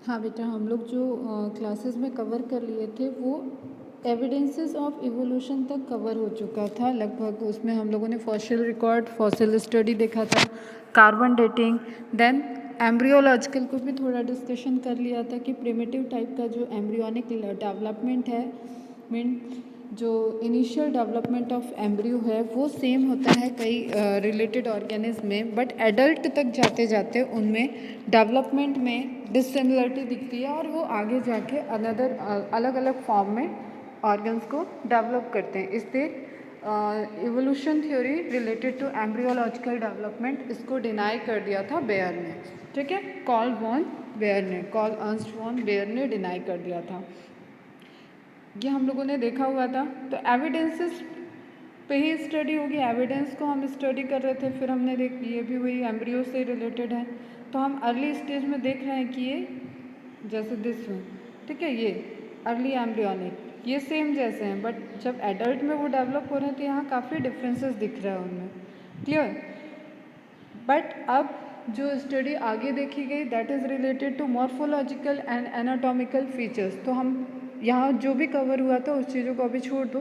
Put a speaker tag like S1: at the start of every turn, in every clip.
S1: हाँ बेटा, हम लोग जो क्लासेस में कवर कर लिए थे वो एविडेंसेस ऑफ इवोल्यूशन तक कवर हो चुका था लगभग। उसमें हम लोगों ने फॉसिल रिकॉर्ड, फॉसिल स्टडी देखा था, कार्बन डेटिंग, देन एम्ब्रियोलॉजिकल को भी थोड़ा डिस्कशन कर लिया था कि प्रिमिटिव टाइप का जो एम्ब्रियोनिक डेवलपमेंट है, जो इनिशियल डेवलपमेंट ऑफ एम्ब्रियो है वो सेम होता है कई रिलेटेड ऑर्गेनिज्म में, बट एडल्ट तक जाते जाते उनमें डेवलपमेंट में डिसिमिलरिटी दिखती है और वो आगे जाके अनदर अलग अलग फॉर्म में ऑर्गन्स को डेवलप करते हैं। इसलिए evolution theory related to embryological development इसको डिनाई कर दिया था बेयर ने, ठीक है, कार्ल अर्न्स्ट वॉन बेयर ने डिनाई कर दिया था। ये हम लोगों ने देखा हुआ था। तो एविडेंसेस पे ही स्टडी होगी, एविडेंस को हम स्टडी कर रहे थे, फिर हमने देख ये भी वही एम्ब्रियो से रिलेटेड है। तो हम अर्ली स्टेज में देख रहे हैं कि ये जैसे दिस में, ठीक है, ये अर्ली एम्ब्रियोनिक, ये सेम जैसे हैं, बट जब एडल्ट में वो डेवलप हो रहे हैं तो यहाँ काफ़ी डिफरेंसेस दिख रहे हैं उनमें, क्लियर। बट अब जो स्टडी आगे देखी गई that is related to morphological and anatomical features. तो हम यहाँ जो भी कवर हुआ था उस चीज़ों को अभी छोड़ दो,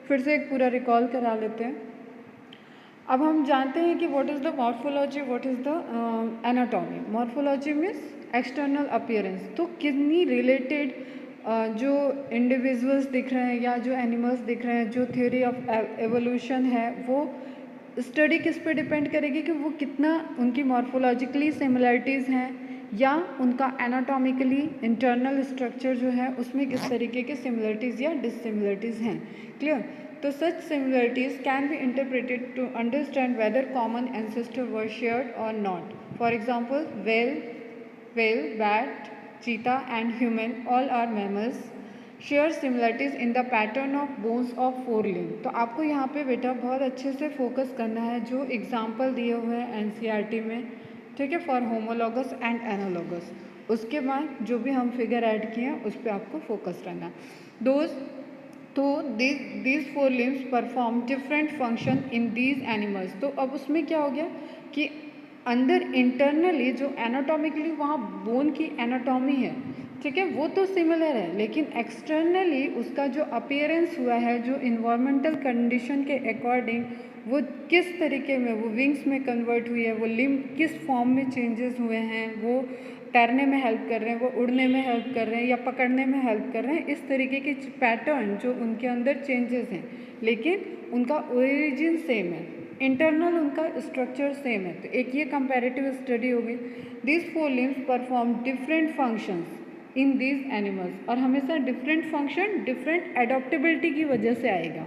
S1: फिर से एक पूरा रिकॉल करा लेते हैं। अब हम जानते हैं कि what is the morphology, what is the anatomy. Morphology means external appearance. तो कितनी रिलेटेड जो इंडिविजुअल्स दिख रहे हैं या जो एनिमल्स दिख रहे हैं, जो थ्योरी ऑफ एवोल्यूशन है वो स्टडी किस पे डिपेंड करेगी कि वो कितना उनकी मॉर्फोलॉजिकली सिमिलरिटीज़ हैं या उनका एनाटॉमिकली इंटरनल स्ट्रक्चर जो है उसमें किस तरीके के सिमिलरिटीज़ या डिससिमिलरिटीज़ हैं, क्लियर। तो such similarities can be interpreted to understand whether common ancestor were shared or not. For example, whale, bat, cheetah and human all are mammals share similarities in the pattern of bones of forelimb. तो आपको यहाँ पे बेटा बहुत अच्छे से focus करना है जो एग्जाम्पल दिए हुए हैं एनसीईआरटी में, ठीक है, फॉर होमोलॉगस एंड एनालॉगस। उसके बाद जो भी हम फिगर ऐड किए हैं उस पर आपको फोकस करना। तो these four limbs perform different function in these animals. तो अब उसमें क्या हो गया कि अंदर इंटरनली जो एनाटॉमिकली वहाँ बोन की एनाटॉमी है, ठीक है, वो तो सिमिलर है, लेकिन एक्सटर्नली उसका जो अपीयरेंस हुआ है, जो इन्वायरमेंटल कंडीशन के अकॉर्डिंग वो किस तरीके में वो विंग्स में कन्वर्ट हुई है, वो लिम्ब किस फॉर्म में चेंजेस हुए हैं, वो तैरने में हेल्प कर रहे हैं, वो उड़ने में हेल्प कर रहे हैं या पकड़ने में हेल्प कर रहे हैं, इस तरीके के पैटर्न जो उनके अंदर चेंजेस हैं, लेकिन उनका ओरिजिन सेम है, इंटरनल उनका स्ट्रक्चर सेम है। तो एक ये कंपैरेटिव स्टडी होगी। This four limbs perform different functions in these animals, और हमेशा डिफरेंट फंक्शन डिफरेंट एडॉप्टेबिलिटी की वजह से आएगा।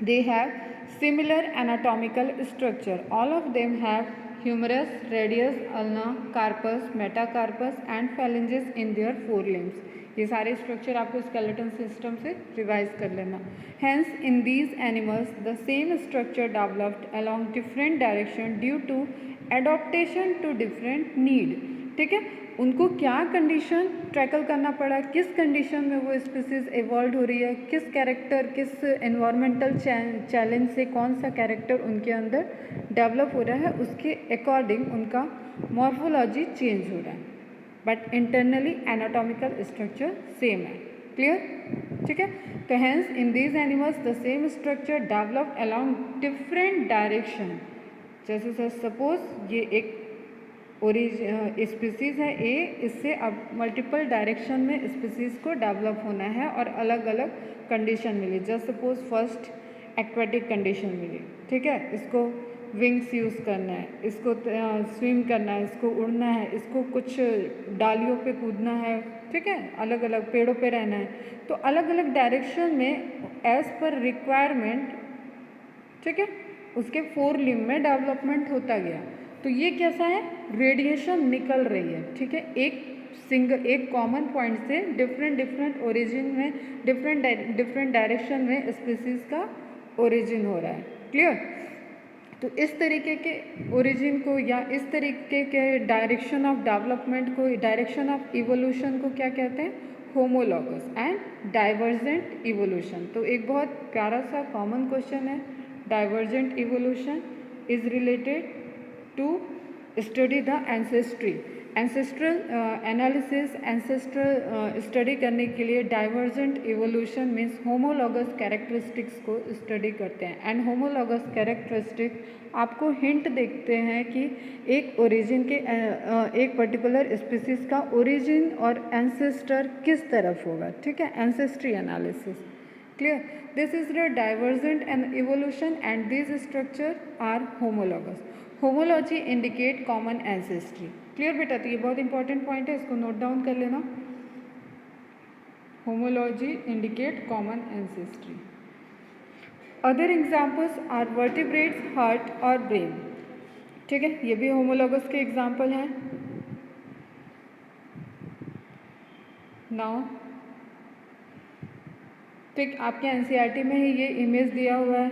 S1: They have similar anatomical structure. All of them have humerus, radius, ulna, carpus, metacarpus and phalanges in their forelimbs. ये सारे structure आपको skeleton system से रिवाइज कर लेना। Hence, in these animals, the same structure developed along different direction due to adaptation to different need. ठीक है, उनको क्या कंडीशन ट्रैकल करना पड़ा, किस कंडीशन में वो स्पीसीज इवॉल्व हो रही है, किस कैरेक्टर, किस एनवायरमेंटल चैलेंज से कौन सा कैरेक्टर उनके अंदर डेवलप हो रहा है, उसके अकॉर्डिंग उनका मॉर्फोलॉजी चेंज हो रहा है, but internally anatomical structure same है, क्लियर, ठीक है। तो hence in these animals the same structure develop along different direction. जैसे सपोज ये एक स्पीसीज़ है ए, इससे अब मल्टीपल डायरेक्शन में स्पीसीज़ को डेवलप होना है और अलग अलग कंडीशन मिली। Just suppose first aquatic condition मिली, ठीक है, इसको विंग्स यूज़ करना है, इसको स्विम करना है, इसको उड़ना है, इसको कुछ डालियों पे कूदना है, ठीक है, अलग अलग पेड़ों पे रहना है। तो अलग अलग डायरेक्शन में एज पर रिक्वायरमेंट, ठीक है, उसके फोर लिम्ब में डेवलपमेंट होता गया। तो ये कैसा है, रेडिएशन निकल रही है, ठीक है, एक कॉमन पॉइंट से डिफरेंट ओरिजिन में डिफरेंट डायरेक्शन में स्पीसीज का ओरिजिन हो रहा है, क्लियर। तो इस तरीके के ओरिजिन को या इस तरीके के डायरेक्शन ऑफ डेवलपमेंट को, डायरेक्शन ऑफ इवोल्यूशन को क्या कहते हैं, होमोलॉगस एंड डाइवर्जेंट इवोल्यूशन। तो एक बहुत प्यारा सा कॉमन क्वेश्चन है, divergent evolution is related to study the ancestry, ancestral analysis, ancestral study करने के लिए divergent evolution means homologous characteristics को स्टडी करते हैं। एंड होमोलॉगस कैरेक्टरिस्टिक आपको हिंट देखते हैं कि एक ओरिजिन के एक पर्टिकुलर स्पीसीज का ओरिजिन और एंसेस्टर किस तरफ होगा, ठीक है, ancestry analysis. Clear? This is the divergent and evolution and this structure are homologous. Homology indicate common ancestry. Clear बेटा? तो ये बहुत इंपॉर्टेंट पॉइंट है, इसको नोट डाउन कर लेना। Homology indicate common ancestry. Other examples are vertebrates, heart और brain. ठीक है, ये भी होमोलॉगस के एग्जाम्पल हैं। नाउ ठीक, आपके एनसीईआरटी में ही ये इमेज दिया हुआ है।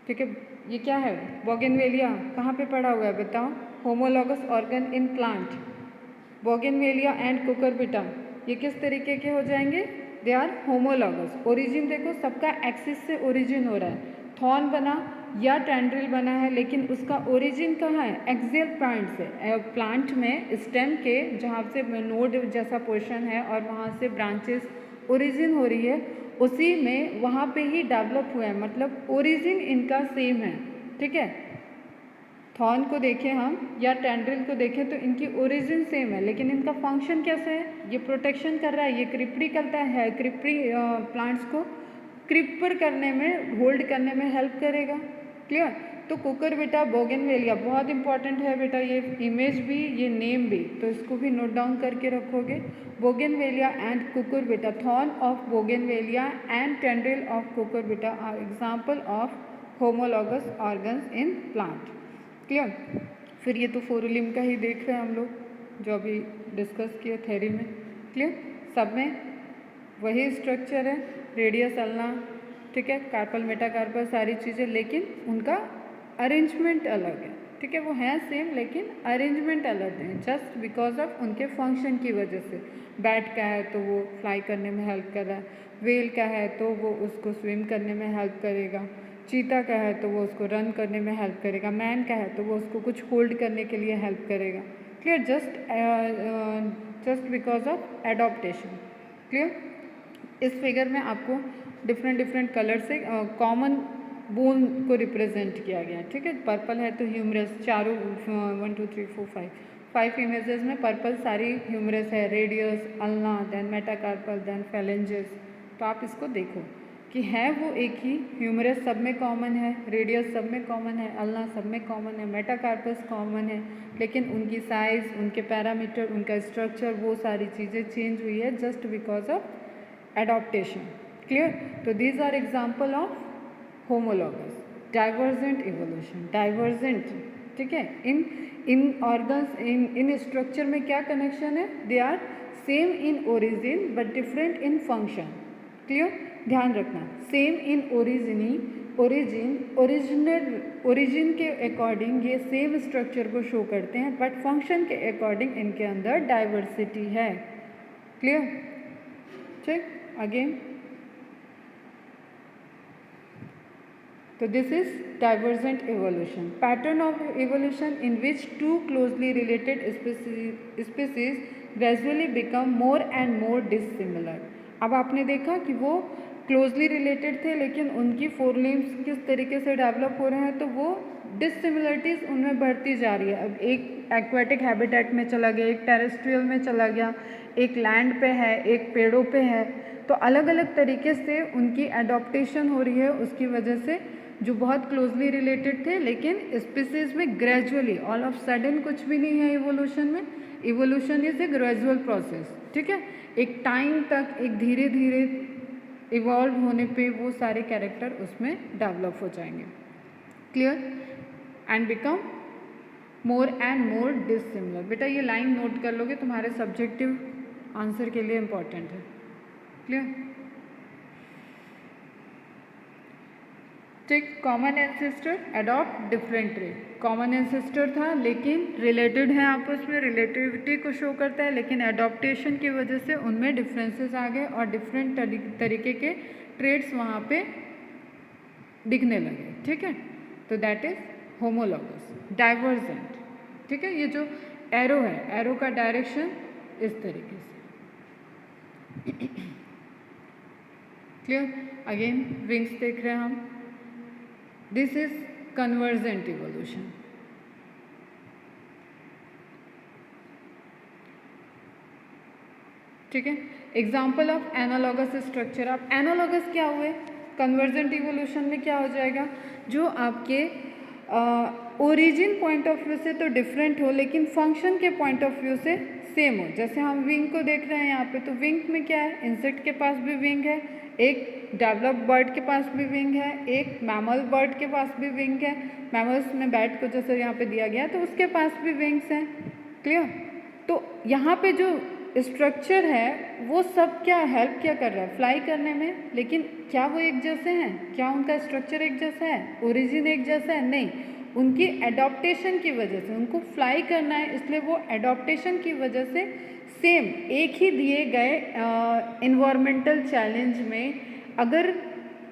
S1: ठीक है, ये क्या है? बोगेनवेलिया। कहाँ पे पड़ा हुआ है बताओ? Homologous organ in plant. Bougainvillea and cucurbita ये किस तरीके के हो जाएंगे? They are homologous. ओरिजिन देखो, सबका एक्सिस से ओरिजिन हो रहा है। थॉर्न बना या टेंड्रिल बना है, लेकिन उसका ओरिजिन कहाँ है? एक्सियल प्लांट से। प्लांट में स्टेम के जहाँ से नोड जैसा पोर्शन है और वहाँ से ब्रांचेस ओरिजिन हो रही है, उसी में वहाँ पे ही डेवलप हुआ है, मतलब ओरिजिन इनका सेम है। ठीक है, थॉर्न को देखें हम या टेंड्रिल को देखें तो इनकी ओरिजिन सेम है, लेकिन इनका फंक्शन कैसे है? ये प्रोटेक्शन कर रहा है, ये क्रिपरी करता है, क्रिपरी प्लांट्स को क्रिपर करने में, होल्ड करने में हेल्प करेगा। क्लियर? तो कुकुरबिटा, बोगेनवेलिया बहुत इंपॉर्टेंट है बेटा, ये इमेज भी, ये नेम भी, तो इसको भी नोट डाउन करके रखोगे। Bougainvillea and cucurbita, thorn of bougainvillea and tendril of cucurbita are example of homologous organs in plant. Clear? फिर ये तो फोरुलिम का ही देख रहे हैं हम लोग, जो अभी डिस्कस किया थ्योरी में। क्लियर? सब में वही स्ट्रक्चर है, रेडियस, अल्ना, ठीक है, कार्पल, मेटाकार्पल, सारी चीज़ें, लेकिन उनका अरेंजमेंट अलग है। ठीक है, वो हैं सेम लेकिन अरेंजमेंट अलग है, जस्ट बिकॉज ऑफ उनके फंक्शन की वजह से। बैट का है तो वो फ्लाई करने में हेल्प कर रहा है, वेल का है तो वो उसको स्विम करने में हेल्प करेगा, चीता का है तो वो उसको रन करने में हेल्प करेगा, मैन का है तो वो उसको कुछ होल्ड करने के लिए हेल्प करेगा। Clear? Just because of adaptation. Clear? इस फिगर में आपको डिफरेंट कलर से कॉमन बोन को रिप्रेजेंट किया गया है। ठीक है, पर्पल है तो ह्यूमरस, चारों 1 2 3 4 5 इमेजेस में पर्पल सारी ह्यूमरस है, radius, ulna, then metacarpal, then phalanges. तो आप इसको देखो कि है वो एक ही, ह्यूमरस सब में कॉमन है, रेडियस सब में कॉमन है, अल्ना सब में कॉमन है, मेटाकार्पस कॉमन है, लेकिन उनकी साइज़, उनके पैरामीटर, उनका स्ट्रक्चर, वो सारी चीज़ें चेंज हुई है just because of adaptation. Clear? तो these are example of homologous. Divergent evolution, divergent, ठीक है, इन ऑर्गन्स, इन स्ट्रक्चर में क्या कनेक्शन है? They are same in origin but different in function. Clear? ध्यान रखना, सेम इन ओरिजिन के अकॉर्डिंग ये सेम स्ट्रक्चर को शो करते हैं, बट फंक्शन के अकॉर्डिंग इनके अंदर डाइवर्सिटी है। क्लियर? ठीक, अगेन, तो this is divergent evolution, pattern of evolution in which two closely related species gradually become more and more dissimilar. अब आपने देखा कि वो क्लोजली रिलेटेड थे, लेकिन उनकी फोर लिम्स किस तरीके से डेवलप हो रहे हैं, तो वो डिसिमिलरिटीज़ उनमें बढ़ती जा रही है। अब एक एक्वेटिक हैबिटेट में चला गया, एक टेरेस्ट्रियल में चला गया, एक लैंड पे है, एक पेड़ों पे है, तो अलग अलग तरीके से उनकी एडॉप्टेशन हो रही है। उसकी वजह से जो बहुत क्लोजली रिलेटेड थे, लेकिन स्पीसीज में ग्रेजुअली, ऑल ऑफ सडन कुछ भी नहीं है इवोल्यूशन में। Evolution is a gradual process. ठीक है, एक टाइम तक, एक धीरे धीरे इवॉल्व होने पे वो सारे कैरेक्टर उसमें डेवलप हो जाएंगे। Clear? And become more and more dissimilar. बेटा ये लाइन नोट कर लोगे, तुम्हारे सब्जेक्टिव आंसर के लिए इम्पॉर्टेंट है। क्लियर? ठीक, common ancestor adopt different trait. Common ancestor था लेकिन रिलेटेड है आपस में, रिलेटिविटी को शो करता है, लेकिन एडॉप्टेशन की वजह से उनमें डिफरेंसेस आ गए और डिफरेंट तरीके के ट्रेड्स वहाँ पे दिखने लगे। ठीक है, तो दैट इज होमोलॉगस। डाइवर्जेंट, ठीक है, ये जो एरो है, एरो का डायरेक्शन इस तरीके से। क्लियर? अगेन विंग्स देख रहे हैं हम। This is convergent evolution. ठीक है, एग्जाम्पल ऑफ एनालॉगस स्ट्रक्चर। आप एनालॉगस क्या हुए, कन्वर्जेंट इवोल्यूशन में क्या हो जाएगा, जो आपके ओरिजिन पॉइंट ऑफ व्यू से तो डिफरेंट हो लेकिन फंक्शन के पॉइंट ऑफ व्यू से सेम हो। जैसे हम विंग को देख रहे हैं यहाँ पे, तो विंग में क्या है, इंसेक्ट के पास भी विंग है, एक डेवलप्ड बर्ड के पास भी विंग है, एक मैमल बर्ड के पास भी विंग है, मैमल्स में बैट को जैसे यहाँ पे दिया गया है तो उसके पास भी विंग्स हैं। क्लियर? तो यहाँ पे जो स्ट्रक्चर है वो सब क्या हेल्प क्या कर रहा है, फ्लाई करने में, लेकिन क्या वो एक जैसे हैं, क्या उनका स्ट्रक्चर एक जैसा है, ओरिजिन एक जैसा है, नहीं। उनकी एडॉप्टेशन की वजह से, उनको फ्लाई करना है इसलिए वो एडॉप्टेशन की वजह से सेम एक ही दिए गए इन्वायरमेंटल चैलेंज में अगर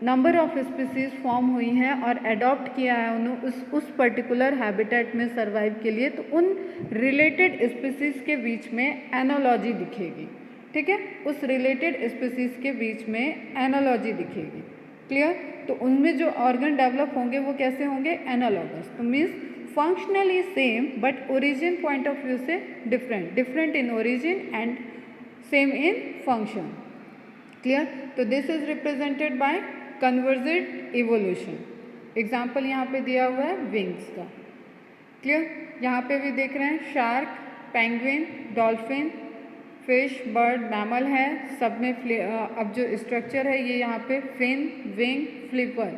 S1: नंबर ऑफ स्पीसीज फॉर्म हुई हैं और एडॉप्ट किया है उन्होंने उस पर्टिकुलर हैबिटेट में सर्वाइव के लिए, तो उन रिलेटेड स्पीसीज के बीच में एनालॉजी दिखेगी। ठीक है, उस रिलेटेड स्पीसीज के बीच में एनालॉजी दिखेगी। क्लियर? तो उनमें जो ऑर्गन डेवलप होंगे वो कैसे होंगे, एनालॉगस। तो means functionally same but origin point of view से different, different in origin and same in function. Clear? तो this is represented by convergent evolution. Example यहाँ पे दिया हुआ है विंग्स का। क्लियर? यहाँ पे भी देख रहे हैं shark, penguin, dolphin, fish, bird, mammal है, सब में अब जो स्ट्रक्चर है ये यहाँ पे फिन, विंग, फ्लिपर,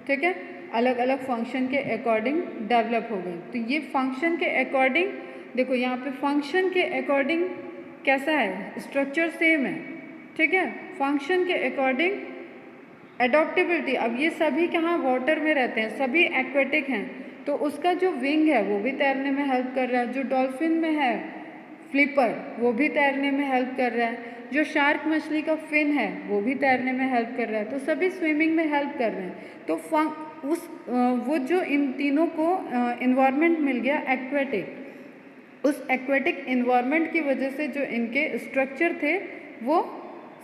S1: ठीक है, अलग अलग फंक्शन के अकॉर्डिंग डेवलप हो गए। तो ये फंक्शन के अकॉर्डिंग, देखो यहाँ पे फंक्शन के अकॉर्डिंग कैसा है, स्ट्रक्चर सेम है, ठीक है, फंक्शन के अकॉर्डिंग एडॉप्टेबिलिटी। अब ये सभी कहाँ वाटर में रहते हैं, सभी एक्वेटिक हैं, तो उसका जो विंग है वो भी तैरने में हेल्प कर रहा है, जो डॉल्फिन में है फ्लिपर वो भी तैरने में हेल्प कर रहा है, जो शार्क मछली का फिन है वो भी तैरने में हेल्प कर रहा है, तो सभी स्विमिंग में हेल्प कर रहे हैं। तो वो जो इन तीनों को इन्वायरमेंट मिल गया एक्वेटिक, उस एक्वेटिक इन्वायरमेंट की वजह से जो इनके स्ट्रक्चर थे वो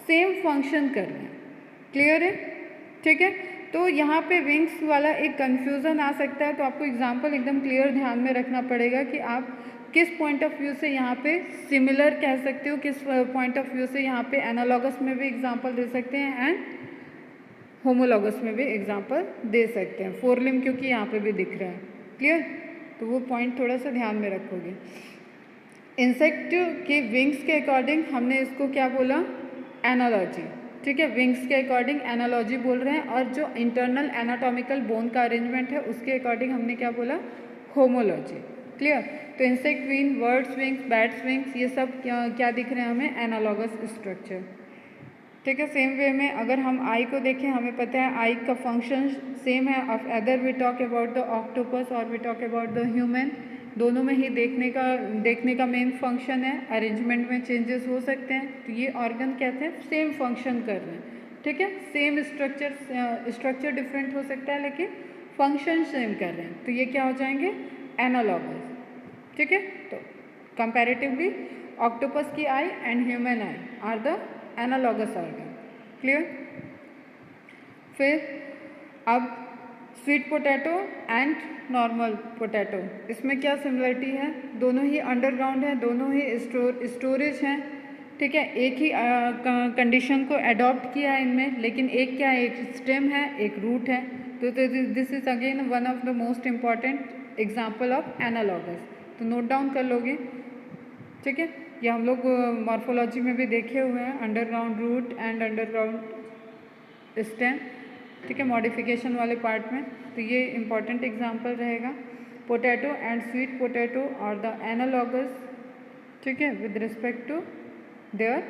S1: सेम फंक्शन कर रहे हैं। क्लियर है? ठीक है, तो यहाँ पे विंग्स वाला एक कन्फ्यूज़न आ सकता है, तो आपको एग्जाम्पल एकदम क्लियर ध्यान में रखना पड़ेगा कि आप किस पॉइंट ऑफ व्यू से यहाँ पे सिमिलर कह सकते हो, किस पॉइंट ऑफ व्यू से यहाँ पे एनालॉगस में भी एग्जाम्पल दे सकते हैं एंड होमोलॉगस में भी एग्जाम्पल दे सकते हैं। फोर लिम्ब क्योंकि यहाँ पे भी दिख रहा है। क्लियर? तो वो पॉइंट थोड़ा सा ध्यान में रखोगे। इंसेक्ट के विंग्स के अकॉर्डिंग हमने इसको क्या बोला, एनालॉजी। ठीक है, विंग्स के अकॉर्डिंग एनालॉजी बोल रहे हैं, और जो इंटरनल एनाटॉमिकल बोन का अरेंजमेंट है उसके अकॉर्डिंग हमने क्या बोला, होमोलॉजी। क्लियर? तो insect wing, birds wings, bats wings, ये सब क्या दिख रहे हैं हमें, एनालॉगस स्ट्रक्चर। ठीक है, सेम वे में अगर हम आई को देखें, हमें पता है आई का फंक्शन सेम है। Of other we talk about the octopus और we talk about the human, दोनों में ही देखने का मेन फंक्शन है, अरेंजमेंट में चेंजेस हो सकते हैं, तो ये ऑर्गन कहते हैं सेम फंक्शन कर रहे हैं। ठीक है, सेम स्ट्रक्चर डिफरेंट हो सकता है लेकिन फंक्शन सेम कर रहे हैं, तो ये क्या हो जाएंगे, एनालॉगस। ठीक है, तो कंपैरेटिवली ऑक्टोपस की eye and human eye are the analogous organ. Clear? फिर अब sweet potato and normal potato, इसमें क्या सिमिलरिटी है, दोनों ही अंडरग्राउंड है, दोनों ही स्टोरेज हैं। ठीक है, एक ही कंडीशन को अडॉप्ट किया है इनमें, लेकिन एक क्या है, एक स्टेम है, एक रूट है। तो this is again one of the most important example of analogous, तो नोट डाउन कर लोगे। ठीक है, ये हम लोग मॉर्फोलॉजी में भी देखे हुए हैं, underground root and underground stem. ठीक है, मॉडिफिकेशन वाले पार्ट में, तो ये इम्पॉर्टेंट एग्जांपल रहेगा। पोटैटो एंड स्वीट पोटैटो और द एनालॉगस, ठीक है, with respect to their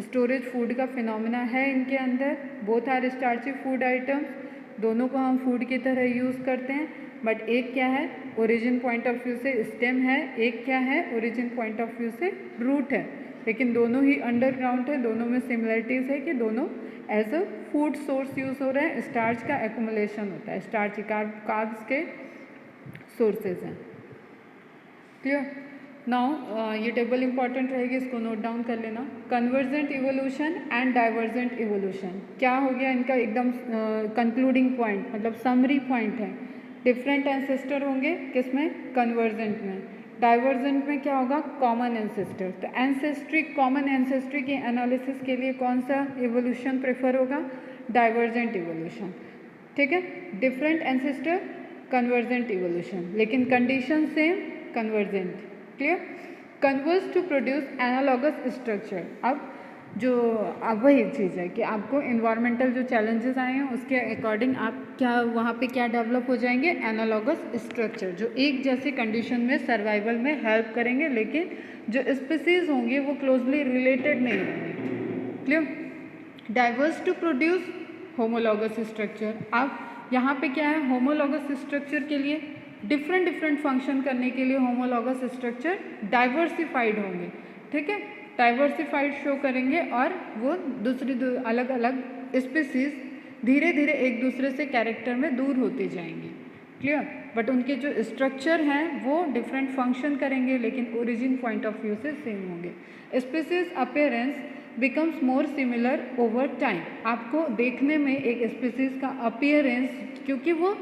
S1: storage food का फिनोमिना है इनके अंदर। Both are starchy food items, दोनों को हम फूड की तरह यूज़ करते हैं, बट एक क्या है, ओरिजिन पॉइंट ऑफ व्यू से स्टेम है, एक क्या है, ओरिजिन पॉइंट ऑफ व्यू से रूट है, लेकिन दोनों ही अंडरग्राउंड है, दोनों में सिमिलरिटीज़ है कि दोनों as a food source use हो रहे हैं। स्टार्च का एक्युमुलेशन होता है, स्टार्च कार्ब्स के सोर्सेज हैं। क्लियर। नाउ ये टेबल इंपॉर्टेंट रहेगी, इसको नोट डाउन कर लेना। Convergent evolution and divergent evolution क्या हो गया इनका एकदम कंक्लूडिंग पॉइंट, मतलब समरी पॉइंट है। डिफरेंट एंसेस्टर होंगे किसमें, कन्वर्जेंट में। डाइवर्जेंट में क्या होगा, कॉमन एंसेस्टर। तो एंसेस्ट्री, कॉमन एंसेस्ट्री की एनालिसिस के लिए कौन सा इवोल्यूशन प्रेफर होगा, डाइवर्जेंट इवोल्यूशन। ठीक है, डिफरेंट एंसेस्टर, कन्वर्जेंट इवोल्यूशन, लेकिन condition same, convergent. Clear. Converge to produce analogous structure. अब वही चीज़ है कि आपको इन्वायरमेंटल जो चैलेंजेस आए हैं उसके अकॉर्डिंग आप क्या वहाँ पे क्या डेवलप हो जाएंगे, एनालॉगस स्ट्रक्चर, जो एक जैसी कंडीशन में सर्वाइवल में हेल्प करेंगे, लेकिन जो स्पीसीज होंगे वो क्लोजली रिलेटेड नहीं होंगे। Clear. Diverse to produce homologous structure. अब यहाँ पे क्या है, होमोलॉगस स्ट्रक्चर के लिए डिफरेंट फंक्शन करने के लिए होमोलॉगस स्ट्रक्चर डाइवर्सिफाइड होंगे। ठीक है, डाइवर्सिफाइड शो करेंगे और वो अलग अलग स्पीसीज धीरे धीरे एक दूसरे से कैरेक्टर में दूर होते जाएंगे। क्लियर। बट उनके जो स्ट्रक्चर हैं वो डिफरेंट फंक्शन करेंगे, लेकिन ओरिजिन पॉइंट ऑफ व्यू से सेम होंगे। Species appearance becomes more similar over time. आपको देखने में एक स्पीसीज का अपीयरेंस, क्योंकि वो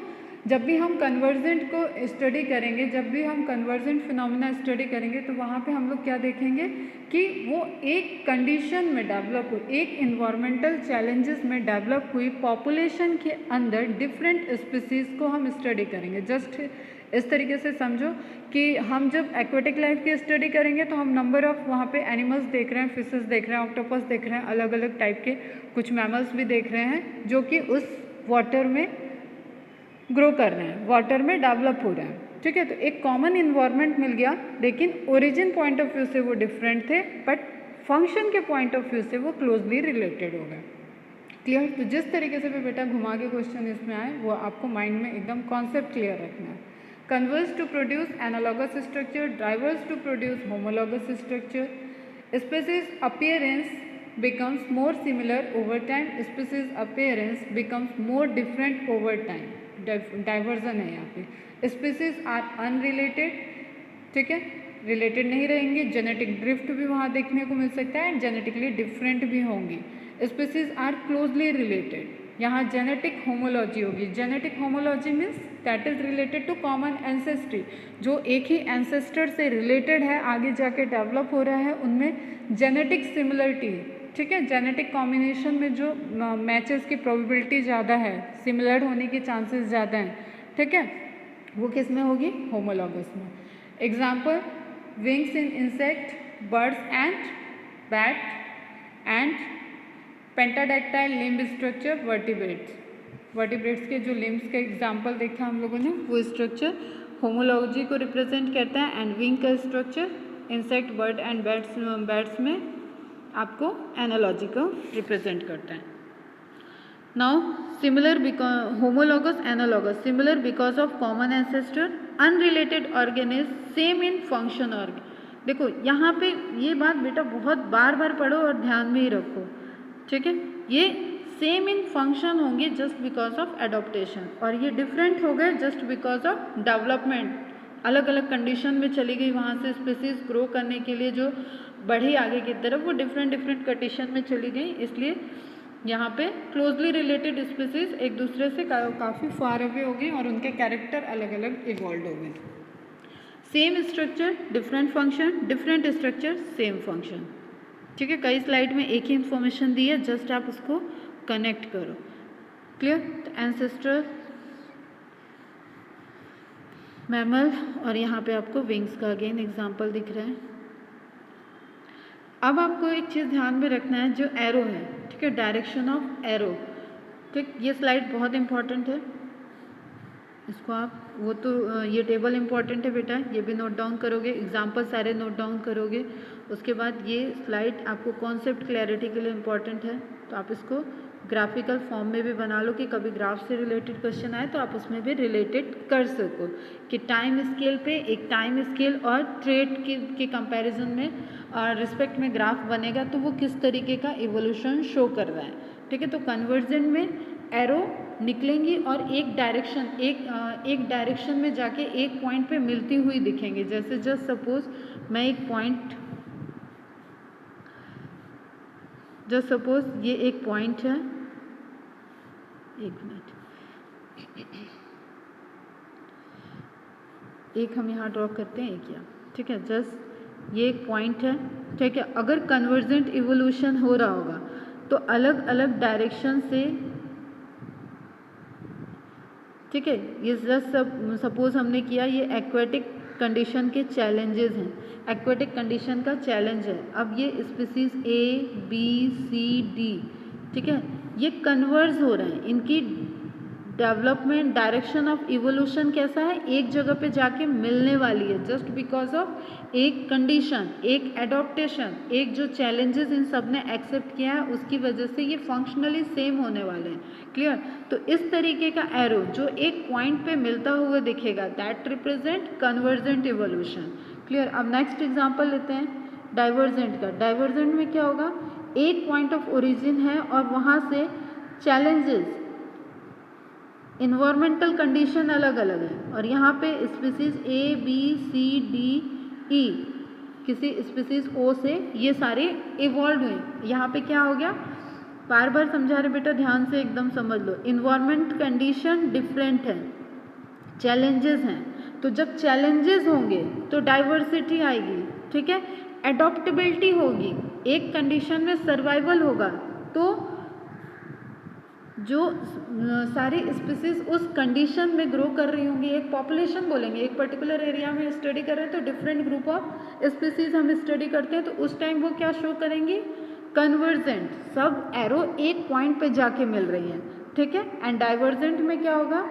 S1: जब भी हम कन्वर्जेंट को स्टडी करेंगे, जब भी हम कन्वर्जेंट फिनोमेना स्टडी करेंगे, तो वहाँ पे हम लोग क्या देखेंगे कि वो एक कंडीशन में डेवलप हुई, एक इन्वायरमेंटल चैलेंजेस में डेवलप हुई पॉपुलेशन के अंदर डिफरेंट स्पीसीज़ को हम स्टडी करेंगे। जस्ट इस तरीके से समझो कि हम जब एक्वेटिक लाइफ की स्टडी करेंगे तो हम नंबर ऑफ वहाँ पे एनिमल्स देख रहे हैं, फिशेस देख रहे हैं, ऑक्टोपस देख रहे हैं, अलग अलग टाइप के कुछ मैमल्स भी देख रहे हैं जो कि उस वाटर में ग्रो कर रहे हैं, वाटर में डेवलप हो रहे हैं। ठीक है, तो एक कॉमन इन्वायरमेंट मिल गया, लेकिन ओरिजिन पॉइंट ऑफ व्यू से वो डिफरेंट थे, बट फंक्शन के पॉइंट ऑफ व्यू से वो क्लोजली रिलेटेड हो गए। क्लियर। तो जिस तरीके से भी बेटा घुमा के क्वेश्चन इसमें आए वो आपको माइंड में एकदम कॉन्सेप्ट क्लियर रखना है। Converge to produce analogous structure, diverse to produce homologous structure. Species appearance becomes more similar over time, species appearance becomes more different over time। Diversion है यहाँ पे। स्पीसीज आर अनरिलेटेड, ठीक है, related नहीं रहेंगे। Genetic drift भी वहाँ देखने को मिल सकता है एंड जेनेटिकली डिफरेंट भी होंगी। स्पीसीज आर क्लोजली रिलेटेड, यहाँ जेनेटिक होमोलॉजी होगी। Genetic homology means that is related to common ancestry, जो एक ही एंसेस्टर से रिलेटेड है, आगे जाके डेवलप हो रहा है, उनमें जेनेटिक सिमिलरिटी। ठीक है, जेनेटिक कॉम्बिनेशन में जो मैचेस की प्रोबेबिलिटी ज़्यादा है, सिमिलर होने की चांसेस ज़्यादा हैं, ठीक है, वो किस में होगी, होमोलॉगस में। Example, wings in insect, birds and bat and pentadactyl limb structure vertebrates. Vertebrates के जो लिम्ब्स का एग्जाम्पल देखा हम लोगों ने, वो स्ट्रक्चर होमोलॉजी को रिप्रेजेंट करता है। एंड विंग का structure insect, bird and bats में आपको एनालॉजी को रिप्रेजेंट करता है। Now similar because homologous analogous, similar because of common ancestor, unrelated organism, same in function organ. देखो यहाँ पे ये बात बेटा बहुत बार बार पढ़ो और ध्यान में ही रखो। ठीक है, ये सेम इन फंक्शन होंगे जस्ट बिकॉज ऑफ एडॉप्टेशन, और ये डिफरेंट हो गए जस्ट बिकॉज ऑफ डेवलपमेंट। अलग अलग कंडीशन में चली गई, वहाँ से स्पीसीज ग्रो करने के लिए जो बढ़ी आगे की तरफ, वो डिफरेंट कंडीशन में चली गई, इसलिए यहाँ पे क्लोजली रिलेटेड स्पीसीज एक दूसरे से काफ़ी फार अवे हो गई और उनके कैरेक्टर अलग अलग इवॉल्व हो गए। Same structure different function, different structure same function. ठीक है, कई स्लाइड में एक ही इंफॉर्मेशन दी है, जस्ट आप उसको कनेक्ट करो। क्लियर। तो एंसेस्टर, मैमल, और यहाँ पे आपको विंग्स का अगेन एग्जाम्पल दिख रहा है। अब आपको एक चीज़ ध्यान में रखना है, जो एरो है, ठीक है, डायरेक्शन ऑफ एरो। ठीक, ये स्लाइड बहुत इंपॉर्टेंट है, इसको आप ये टेबल इंपॉर्टेंट है बेटा, ये भी नोट डाउन करोगे, एग्जाम्पल सारे नोट डाउन करोगे। उसके बाद ये स्लाइड आपको कॉन्सेप्ट क्लैरिटी के लिए इम्पॉर्टेंट है, तो आप इसको ग्राफिकल फॉर्म में भी बना लो कि कभी ग्राफ से रिलेटेड क्वेश्चन आए तो आप उसमें भी रिलेटेड कर सको, कि टाइम स्केल पे एक टाइम स्केल और ट्रेड के कंपैरिजन में और रिस्पेक्ट में ग्राफ बनेगा तो वो किस तरीके का इवोल्यूशन शो कर रहा है। ठीक है, तो कन्वर्जेंट में एरो निकलेंगी और एक डायरेक्शन में जाके एक पॉइंट पे मिलती हुई दिखेंगी। जैसे जस्ट सपोज मैं ये एक पॉइंट है, एक मिनट, एक हम यहाँ ड्रॉ करते हैं, एक यहाँ, ठीक है, जस्ट ये एक पॉइंट है, ठीक है। अगर कन्वर्जेंट इवोल्यूशन हो रहा होगा तो अलग अलग डायरेक्शन से, ठीक है, ये जस्ट सपोज हमने किया, ये एक्वेटिक कंडीशन के चैलेंजेस हैं, एक्वेटिक कंडीशन का चैलेंज है। अब ये species A, B, C, D, ठीक है, ये कन्वर्ज हो रहे हैं, इनकी डेवलपमेंट डायरेक्शन ऑफ इवोल्यूशन कैसा है, एक जगह पे जाके मिलने वाली है, जस्ट बिकॉज ऑफ एक कंडीशन, एक एडॉप्टेशन, एक जो चैलेंजेस इन सब ने एक्सेप्ट किया है उसकी वजह से ये फंक्शनली सेम होने वाले हैं। क्लियर? तो इस तरीके का एरो जो एक पॉइंट पे मिलता हुआ दिखेगा, that represent convergent evolution. Clear? अब नेक्स्ट एग्जांपल लेते हैं डाइवर्जेंट का। डाइवर्जेंट में क्या होगा, एक पॉइंट ऑफ ओरिजिन है और वहाँ से चैलेंजेस, इन्वायरमेंटल कंडीशन अलग अलग है और यहाँ पे species A, B, C, D, E, किसी स्पीसीज O से ये सारे इवॉल्व हुए। यहाँ पे क्या हो गया, बार बार समझा रहे बेटा, ध्यान से एकदम समझ लो। इन्वायरमेंट कंडीशन डिफरेंट है, चैलेंजेस हैं, तो जब चैलेंजेस होंगे तो डाइवर्सिटी आएगी, ठीक है, एडॉप्टेबिलिटी होगी, एक कंडीशन में सर्वाइवल होगा, तो जो सारी स्पीसीज उस कंडीशन में ग्रो कर रही होंगी, एक पॉपुलेशन बोलेंगे, एक पर्टिकुलर एरिया में स्टडी कर रहे हैं तो डिफरेंट ग्रुप ऑफ स्पीसीज हम स्टडी करते हैं, तो उस टाइम वो क्या शो करेंगी, कन्वर्जेंट, सब एरो एक पॉइंट पे जाके मिल रही हैं, ठीक है। एंड डाइवर्जेंट में क्या होगा,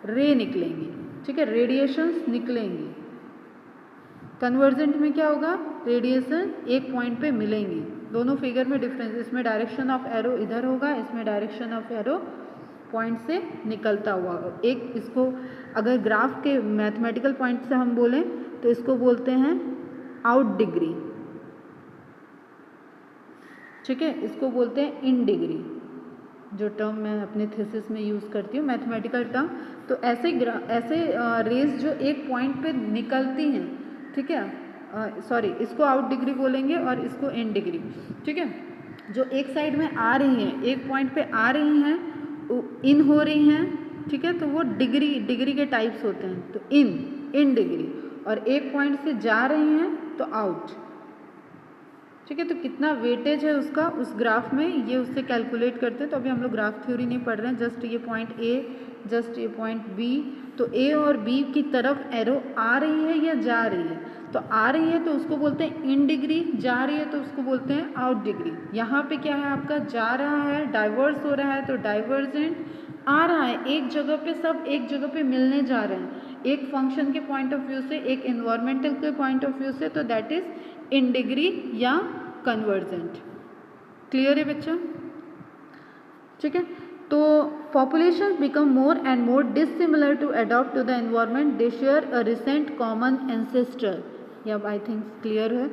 S1: रे निकलेंगी, ठीक है, रेडिएशंस निकलेंगी। कन्वर्जेंट में क्या होगा, रेडिएशन एक पॉइंट पे मिलेंगी। दोनों फिगर में डिफरेंस, इसमें डायरेक्शन ऑफ एरो इधर होगा, इसमें डायरेक्शन ऑफ एरो पॉइंट से निकलता हुआ। एक इसको अगर ग्राफ के मैथमेटिकल पॉइंट से हम बोलें तो इसको बोलते हैं आउट डिग्री, ठीक है, इसको बोलते हैं इन डिग्री, जो टर्म मैं अपने थीसिस में यूज़ करती हूँ, मैथमेटिकल टर्म। तो ऐसे रेज जो एक पॉइंट पे निकलती हैं, ठीक है, सॉरी, इसको आउट डिग्री बोलेंगे और इसको इन डिग्री, ठीक है, जो एक साइड में आ रही हैं, एक पॉइंट पे आ रही हैं, इन हो रही हैं, ठीक है, तो वो डिग्री के टाइप्स होते हैं, तो इन डिग्री, और एक पॉइंट से जा रही हैं तो आउट, ठीक है। तो कितना वेटेज है उसका उस ग्राफ में, ये उससे कैलकुलेट करते हैं। तो अभी हम लोग ग्राफ थ्योरी नहीं पढ़ रहे हैं, जस्ट ये पॉइंट A, जस्ट ये पॉइंट B, तो A और B की तरफ एरो आ रही है या जा रही है, तो आ रही है तो उसको बोलते हैं इन डिग्री, जा रही है तो उसको बोलते हैं आउट डिग्री। यहाँ पे क्या है आपका, जा रहा है, डाइवर्स हो रहा है तो डाइवर्जेंट, आ रहा है एक जगह पे, सब एक जगह पे मिलने जा रहे हैं, एक फंक्शन के पॉइंट ऑफ व्यू से, एक इन्वायरमेंटल के पॉइंट ऑफ व्यू से, तो दैट इज इन डिग्री या कन्वर्जेंट। क्लियर है बच्चा? ठीक है, तो populations become more and more dissimilar to adapt to the environment. They share a recent common ancestor. ये अब आई थिंक क्लियर है।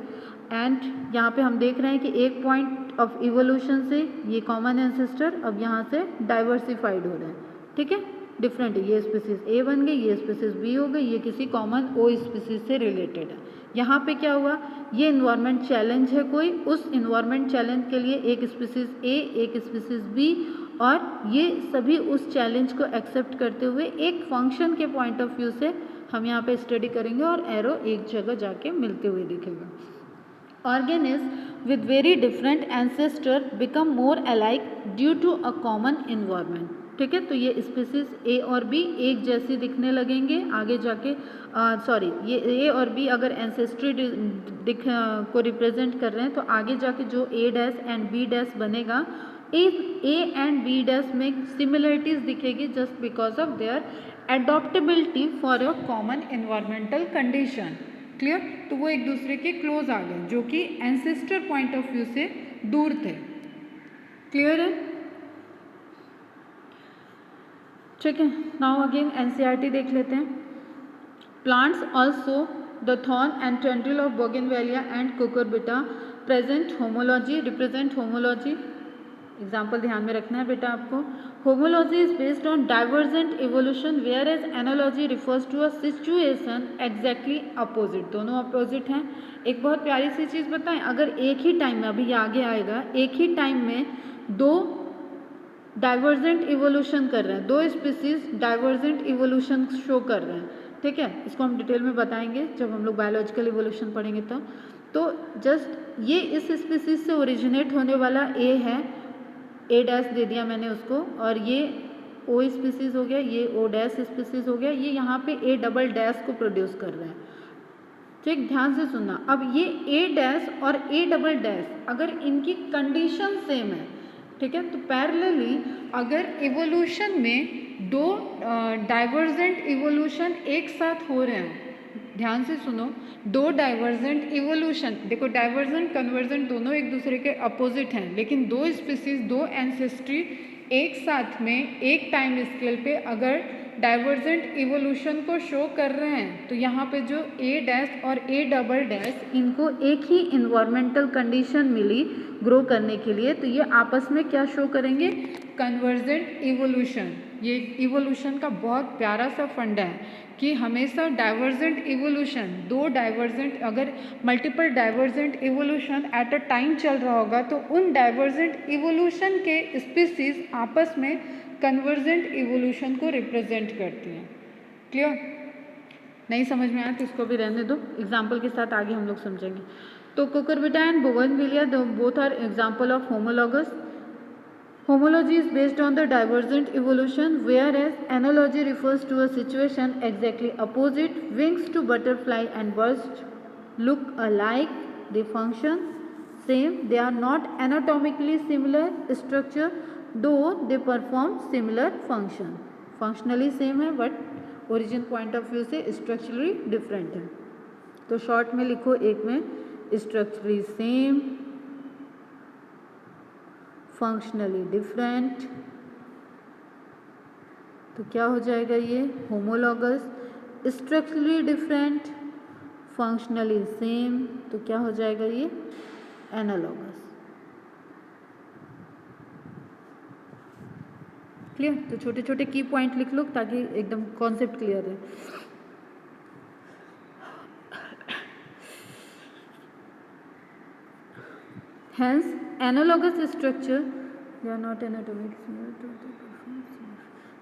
S1: एंड यहाँ पे हम देख रहे हैं कि एक पॉइंट ऑफ इवोल्यूशन से ये कॉमन एंसेस्टर अब यहाँ से डाइवर्सिफाइड हो रहे हैं, ठीक है, डिफरेंट है, ये स्पीसीज A बन गई, ये स्पीसीज B हो गई, ये किसी कॉमन O स्पीसीज से रिलेटेड है। यहाँ पे क्या हुआ, ये इन्वायरमेंट चैलेंज है कोई, उस इन्वायरमेंट चैलेंज के लिए एक स्पीसीज A, एक स्पीसीज B, और ये सभी उस चैलेंज को एक्सेप्ट करते हुए एक फंक्शन के पॉइंट ऑफ व्यू से हम यहाँ पे स्टडी करेंगे और एरो एक जगह जाके मिलते हुए दिखेगा। Organisms with very different ancestor become more alike due to a common environment. ठीक है, तो ये स्पीसीज A और B एक जैसी दिखने लगेंगे आगे जाके, सॉरी, ये A और B अगर एंसेस्ट्री को रिप्रेजेंट कर रहे हैं तो आगे जाके जो A dash and B dash बनेगा, A एंड B डैश में सिमिलरिटीज दिखेगी just because of their adaptability for a common environmental condition. Clear? तो वो एक दूसरे के क्लोज आ गए जो कि एंसेस्टर पॉइंट ऑफ व्यू से दूर थे। क्लियर है? ठीक है, नाउ अगेन एनसीईआरटी देख लेते हैं। Plants also the thorn and tendril of bougainvillea and cucurbita present homology, represent homology example ध्यान में रखना है बेटा आपको। Homology is based on divergent evolution whereas analogy refers to a situation exactly opposite. दोनों अपोजिट हैं। एक बहुत प्यारी सी चीज़ बताएं, अगर एक ही टाइम में, अभी ये आगे आएगा, एक ही टाइम में दो डाइवर्जेंट इवोल्यूशन कर रहे हैं, दो स्पीसीज डाइवर्जेंट इवोल्यूशन शो कर रहे हैं, ठीक है, इसको हम डिटेल में बताएंगे जब हम लोग बायोलॉजिकल इवोल्यूशन पढ़ेंगे तब। तो जस्ट ये इस स्पीसीज से ओरिजिनेट होने वाला ए है, ए डैश दे दिया मैंने उसको, और ये ओ स्पीसीज हो गया, ये ओ डैश स्पीसीज हो गया, ये यहाँ पे ए डबल डैश को प्रोड्यूस कर रहे हैं। ठीक, ध्यान से सुनना। अब ये ए डैश और ए डबल डैश अगर इनकी कंडीशन सेम है, ठीक है, तो पैरेलली अगर इवोल्यूशन में दो डाइवर्जेंट इवोल्यूशन एक साथ हो रहे हैं, ध्यान से सुनो, दो डाइवर्जेंट इवोल्यूशन, देखो डाइवर्जेंट कन्वर्जेंट दोनों एक दूसरे के अपोजिट हैं, लेकिन दो स्पीसीज, दो एंसेस्ट्री एक साथ में एक टाइम स्केल पे अगर डाइवर्जेंट इवोल्यूशन को शो कर रहे हैं, तो यहाँ पे जो ए डैश और ए डबल डैश, इनको एक ही इन्वायरमेंटल कंडीशन मिली ग्रो करने के लिए, तो ये आपस में क्या शो करेंगे, कन्वर्जेंट इवोल्यूशन। ये इवोल्यूशन का बहुत प्यारा सा फंडा है कि हमेशा डाइवर्जेंट इवोल्यूशन, दो डाइवर्जेंट, अगर multiple divergent evolution at a time चल रहा होगा तो उन डाइवर्जेंट इवोल्यूशन के स्पीसीज आपस में कन्वर्जेंट इवोल्यूशन को रिप्रेजेंट करती हैं। क्लियर? नहीं समझ में आया तो इसको भी रहने दो, एग्जाम्पल के साथ आगे हम लोग समझेंगे। तो cucurbita and bougainvillea both are example of homologous. Homology is based on the divergent evolution, whereas analogy refers to a situation exactly opposite. Wings to butterfly and birds look alike. They function same. They are not anatomically similar structure, though they perform similar function. Functionally same है, but origin point of view से structurally different है। तो short में लिखो, एक में structurally same, functionally different, तो क्या हो जाएगा ये homologous. Structurally different, functionally same, तो क्या हो जाएगा ये एनालॉगस। क्लियर? तो छोटे छोटे की पॉइंट लिख लो ताकि एकदम कॉन्सेप्ट क्लियर है। Hence, analogous structure, they are not anatomic.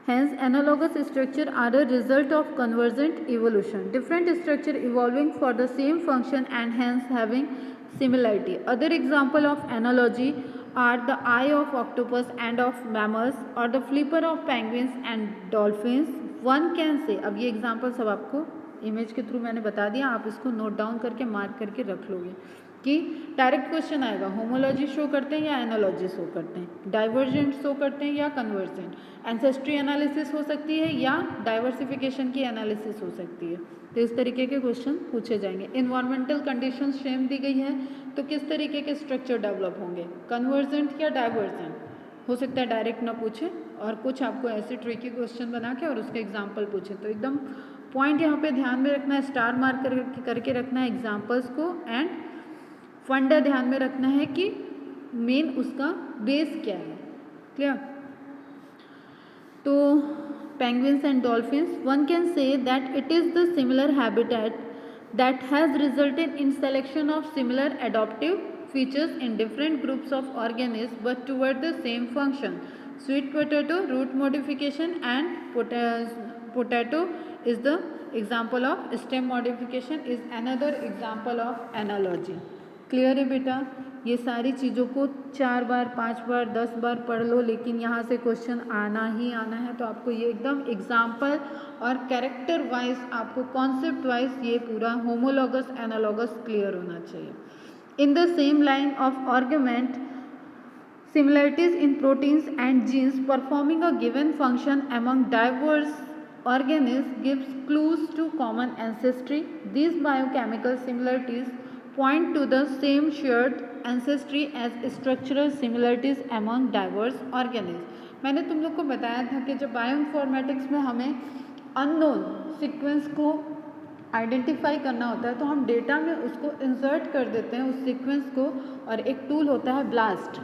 S1: Hence, analogous structure are a result of convergent evolution. Different structure evolving for the same function and hence having similarity. Other example of analogy are the eye of octopus and of mammals, or the flipper of penguins and dolphins. One can say, अब ये example सब आपको image के through मैंने बता दिया, आप इसको नोट डाउन करके मार्क करके रख लोगे कि डायरेक्ट क्वेश्चन आएगा, होमोलॉजी शो करते हैं या एनालॉजी शो करते हैं, डाइवर्जेंट शो करते हैं या कन्वर्जेंट, एंसेस्ट्री एनालिसिस हो सकती है या डाइवर्सिफिकेशन की एनालिसिस हो सकती है। तो इस तरीके के क्वेश्चन पूछे जाएंगे। इन्वायरमेंटल कंडीशन सेम दी गई है तो किस तरीके के स्ट्रक्चर डेवलप होंगे, कन्वर्जेंट या डाइवर्जेंट, हो सकता है डायरेक्ट ना पूछे और कुछ आपको ऐसे ट्रिकी क्वेश्चन बना के और उसके एग्जाम्पल पूछे। तो एकदम पॉइंट यहाँ पे ध्यान में रखना है, स्टार मार्क करके रखना है एग्जाम्पल्स को, एंड फंडा ध्यान में रखना है कि मेन उसका बेस क्या है। क्लियर? तो penguins and dolphins, one can say that it is the similar habitat that has resulted in selection of similar adaptive features in different groups of organisms but toward the same function. Sweet potato root modification and potato is the example of stem modification, is another example of analogy. Clear है बेटा? ये सारी चीज़ों को 4 बार 5 बार 10 बार पढ़ लो, लेकिन यहाँ से क्वेश्चन आना ही आना है। तो आपको ये एकदम एग्जाम्पल और कैरेक्टर वाइज, आपको कॉन्सेप्ट वाइज ये पूरा होमोलॉगस एनालॉगस क्लियर होना चाहिए। In the same line of argument, similarities in proteins and genes performing a given function among diverse organisms gives clues to common ancestry. These biochemical similarities point to the same shared ancestry as structural similarities among diverse organisms. मैंने तुम लोग को बताया था कि जब bioinformatics में हमें अननोन सीक्वेंस को आइडेंटिफाई करना होता है तो हम डेटा में उसको इंसर्ट कर देते हैं उस सीक्वेंस को, और एक टूल होता है ब्लास्ट।